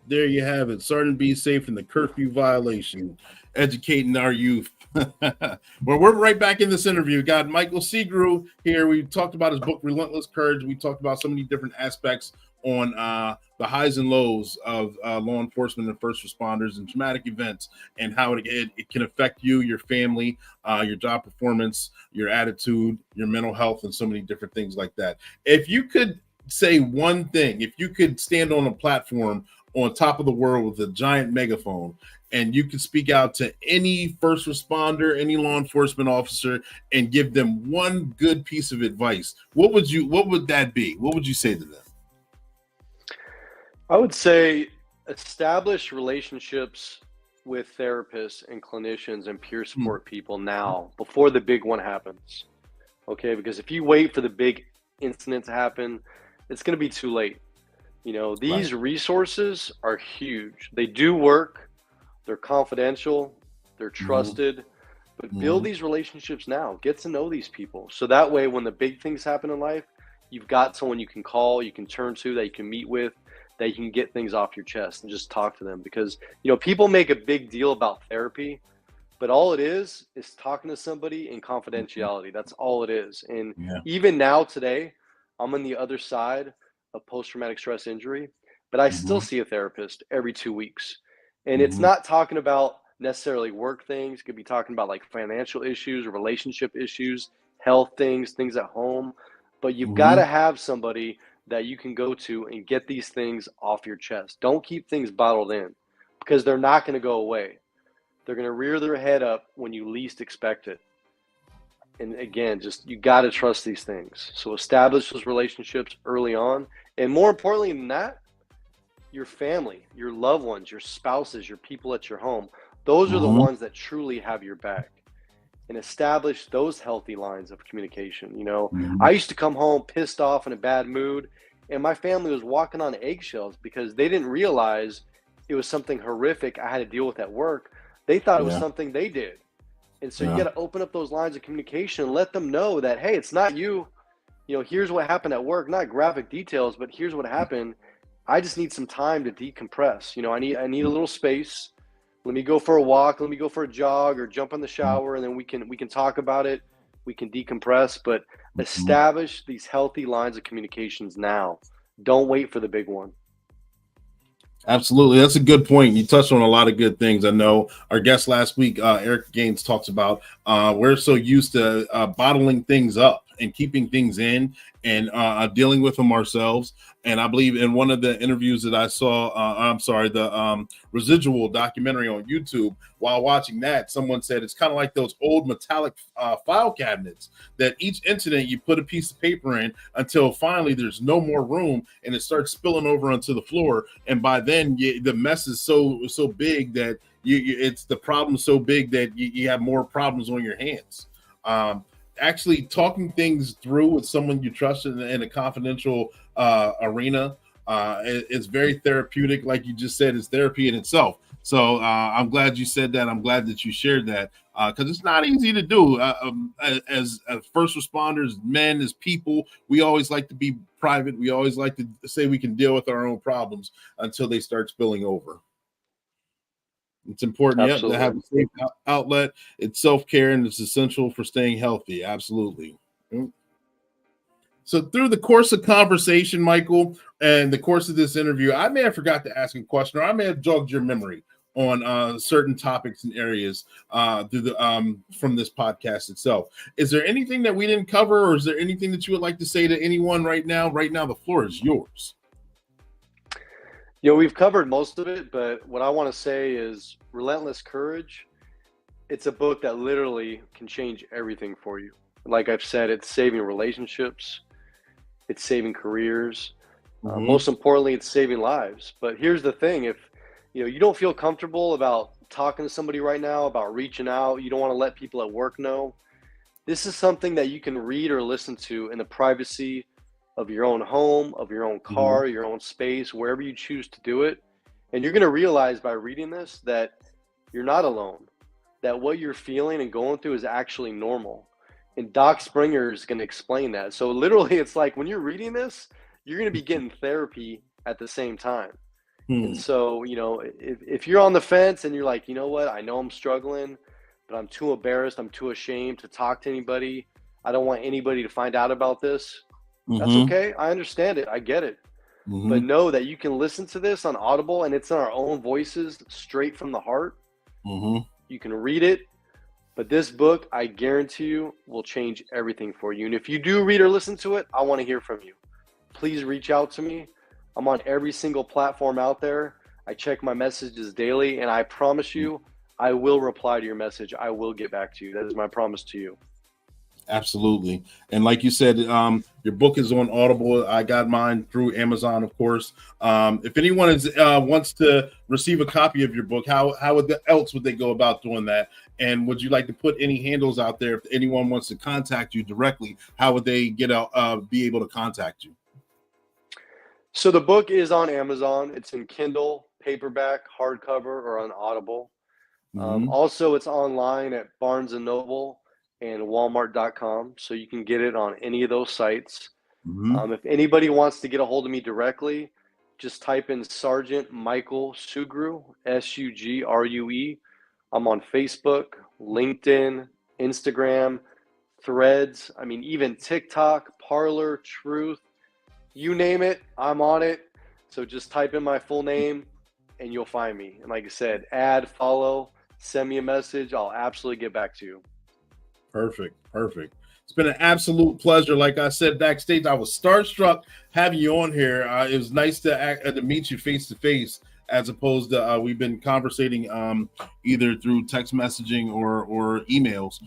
There you have it. Sergeant Be Safe in the curfew violation, educating our youth. Well, we're right back in this interview. We got Michael Sugrue here. We talked about his book, Relentless Courage. We talked about so many different aspects on the highs and lows of law enforcement and first responders and traumatic events and how it can affect you, your family, your job performance, your attitude, your mental health, and so many different things like that. If you could say one thing, if you could stand on a platform on top of the world with a giant megaphone and you could speak out to any first responder, any law enforcement officer and give them one good piece of advice, what would that be? What would you say to them? I would say establish relationships with therapists and clinicians and peer support people now before the big one happens. Okay, because if you wait for the big incident to happen, it's going to be too late. You know, these resources are huge. They do work. They're confidential. They're trusted. But build these relationships now. Get to know these people. So that way, when the big things happen in life, you've got someone you can call, you can turn to, that you can meet with, that you can get things off your chest and just talk to them. Because, you know, people make a big deal about therapy, but all it is talking to somebody in confidentiality. That's all it is. And even now today, I'm on the other side of post-traumatic stress injury, but I still see a therapist every 2 weeks. And it's not talking about necessarily work things. It could be talking about like financial issues or relationship issues, health things at home, but you've got to have somebody that you can go to and get these things off your chest. Don't keep things bottled in, because they're not going to go away. They're going to rear their head up when you least expect it. And again, just you got to trust these things. So establish those relationships early on. And more importantly than that, your family, your loved ones, your spouses, your people at your home, those are the ones that truly have your back. And establish those healthy lines of communication. You know, I used to come home pissed off in a bad mood, and my family was walking on eggshells because they didn't realize it was something horrific I had to deal with at work. They thought it was something they did. And so you got to open up those lines of communication and let them know that, hey, it's not you. You know, here's what happened at work, not graphic details, but here's what happened. I just need some time to decompress. You know, I need a little space. Let me go for a walk. Let me go for a jog or jump in the shower, and then we can talk about it. We can decompress, but establish these healthy lines of communications now. Don't wait for the big one. Absolutely. That's a good point. You touched on a lot of good things. I know our guest last week, Eric Gaines, talks about we're so used to bottling things up and keeping things in and dealing with them ourselves. And I believe in one of the interviews that I saw, the Residual documentary on YouTube, while watching that, someone said it's kind of like those old metallic file cabinets that each incident you put a piece of paper in until finally there's no more room and it starts spilling over onto the floor. And by then the mess is so big that it's the problem so big that you have more problems on your hands. Actually talking things through with someone you trust in a confidential arena is very therapeutic. Like you just said, it's therapy in itself. So I'm glad you said that. I'm glad that you shared that because it's not easy to do. As first responders, men, as people, we always like to be private. We always like to say we can deal with our own problems until they start spilling over. It's important to have a safe outlet. It's self-care and it's essential for staying healthy. Absolutely. So through the course of conversation, Michael, and the course of this interview, I may have forgot to ask a question, or I may have jogged your memory on certain topics and areas from this podcast itself. Is there anything that we didn't cover, or is there anything that you would like to say to anyone right now? Right now, the floor is yours. You know, we've covered most of it, but what I want to say is Relentless Courage. It's a book that literally can change everything for you. Like I've said, it's saving relationships. It's saving careers. Most importantly, it's saving lives. But here's the thing. If you don't feel comfortable about talking to somebody right now, about reaching out, you don't want to let people at work know, this is something that you can read or listen to in the privacy of your own home, of your own car, your own space, wherever you choose to do it. And you're going to realize by reading this that you're not alone, that what you're feeling and going through is actually normal. And Doc Springer is going to explain that. So literally, it's like when you're reading this, you're going to be getting therapy at the same time. And so, if you're on the fence and you're like, you know what, I know I'm struggling, but I'm too embarrassed, I'm too ashamed to talk to anybody, I don't want anybody to find out about this, that's okay. I understand it. I get it. But know that you can listen to this on Audible and it's in our own voices, straight from the heart. You can read it. But this book, I guarantee you, will change everything for you. And if you do read or listen to it, I want to hear from you. Please reach out to me. I'm on every single platform out there. I check my messages daily, and I promise you, I will reply to your message. I will get back to you. That is my promise to you. Absolutely. And like you said, your book is on Audible. I got mine through Amazon, of course. If anyone wants to receive a copy of your book, how else would they go about doing that? And would you like to put any handles out there? If anyone wants to contact you directly, how would they be able to contact you? So the book is on Amazon. It's in Kindle, paperback, hardcover, or on Audible. Also, it's online at Barnes & Noble and Walmart.com. So you can get it on any of those sites. If anybody wants to get a hold of me directly, just type in Sergeant Michael Sugrue, Sugrue. I'm on Facebook, LinkedIn, Instagram, Threads. I mean, even TikTok, Parler, Truth, you name it, I'm on it. So just type in my full name and you'll find me. And like I said, add, follow, send me a message. I'll absolutely get back to you. Perfect. It's been an absolute pleasure. Like I said backstage, I was starstruck having you on here. It was nice to meet you face to face, as opposed to we've been conversating either through text messaging or emails.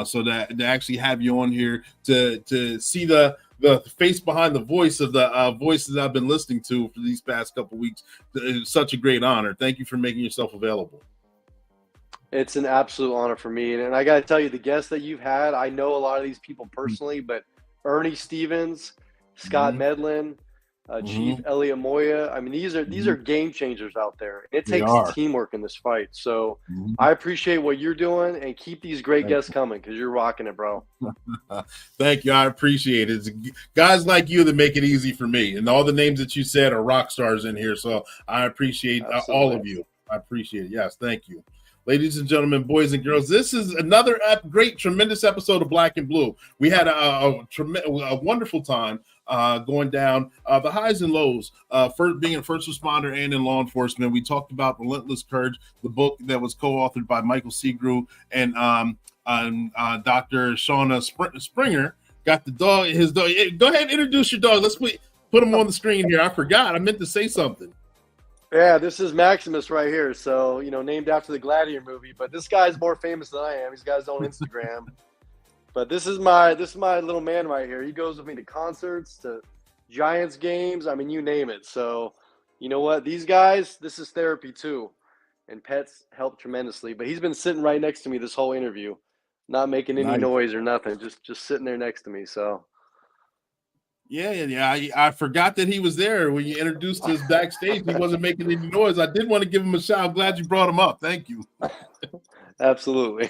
So that to actually have you on here to see the face behind the voice of the voices I've been listening to for these past couple weeks, it's such a great honor. Thank you for making yourself available. It's an absolute honor for me. And I got to tell you, the guests that you've had, I know a lot of these people personally, but Ernie Stevens, Scott Medlin, Chief Elliot Moya. I mean, these are game changers out there. It takes teamwork in this fight. So I appreciate what you're doing, and keep these great guests coming, because you're rocking it, bro. Thank you. I appreciate it. It's guys like you that make it easy for me. And all the names that you said are rock stars in here. So I appreciate all of you. I appreciate it. Yes. Thank you. Ladies and gentlemen, boys and girls, this is another great, tremendous episode of Black and Blue. We had a wonderful time going down the highs and lows, being a first responder and in law enforcement. We talked about Relentless Courage, the book that was co-authored by Michael Sugrue and Dr. Shauna Springer. Got the dog, his dog. Hey, go ahead and introduce your dog. Let's put him on the screen here. I forgot. I meant to say something. Yeah, this is Maximus right here. So, named after the Gladiator movie, but this guy's more famous than I am. He's got his own Instagram. But this is my little man right here. He goes with me to concerts, to Giants games. I mean, you name it. So, you know what? These guys, this is therapy too. And pets help tremendously. But he's been sitting right next to me this whole interview, not making any noise or nothing, just sitting there next to me. So. Yeah. I forgot that he was there when you introduced us backstage. He wasn't making any noise. I did want to give him a shout. I'm glad you brought him up. Thank you. Absolutely.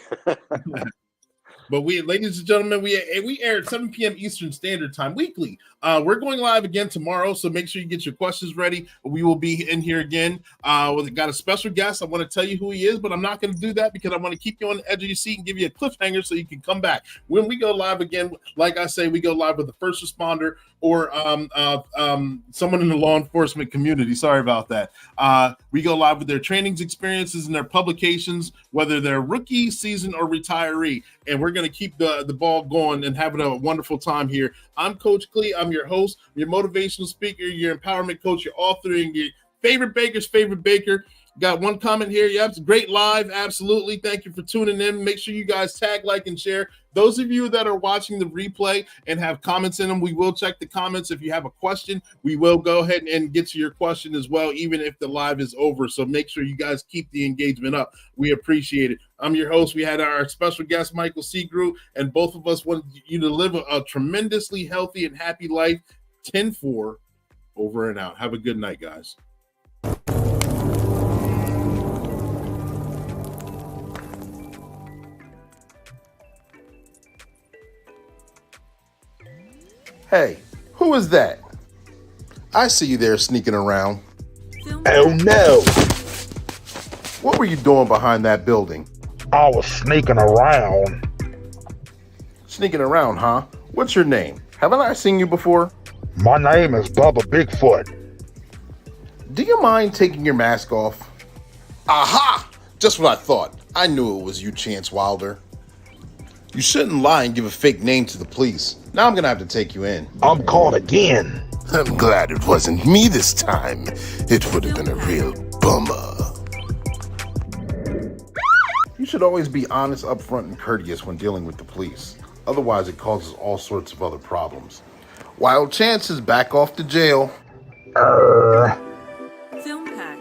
But ladies and gentlemen, we air at 7 p.m. Eastern Standard Time weekly. We're going live again tomorrow, so make sure you get your questions ready. We will be in here again. We've got a special guest. I want to tell you who he is, but I'm not going to do that because I want to keep you on the edge of your seat and give you a cliffhanger so you can come back. When we go live again, like I say, we go live with a first responder or someone in the law enforcement community. Sorry about that. We go live with their trainings, experiences, and their publications, whether they're rookie, season, or retiree. And we're going to keep the ball going and having a wonderful time here. I'm Coach Clee. I'm your host, your motivational speaker, your empowerment coach, your author, and your favorite baker's favorite baker. Got one comment here. Yep, it's great live. Absolutely. Thank you for tuning in. Make sure you guys tag, like, and share. Those of you that are watching the replay and have comments in them, we will check the comments. If you have a question, we will go ahead and get to your question as well, even if the live is over. So make sure you guys keep the engagement up. We appreciate it. I'm your host. We had our special guest, Michael Sugrue, and both of us want you to live a tremendously healthy and happy life. 10-4, over and out. Have a good night, guys. Hey, who is that? I see you there sneaking around. Oh no! What were you doing behind that building? I was sneaking around. Sneaking around, huh? What's your name? Haven't I seen you before? My name is Bubba Bigfoot. Do you mind taking your mask off? Aha! Just what I thought. I knew it was you, Chance Wilder. You shouldn't lie and give a fake name to the police. Now I'm gonna have to take you in. I'm caught again. I'm glad it wasn't me this time. It would have been a real bummer. You should always be honest, upfront, and courteous when dealing with the police. Otherwise, it causes all sorts of other problems. Wild Chance is back off to jail. Film pack.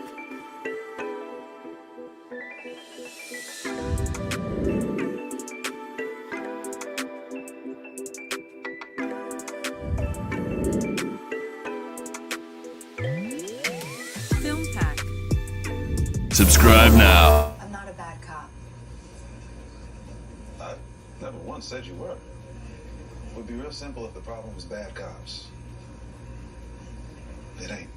Film pack. Subscribe now. I'm not a bad cop. I never once said you were. It would be real simple if the problem was bad cops. It ain't.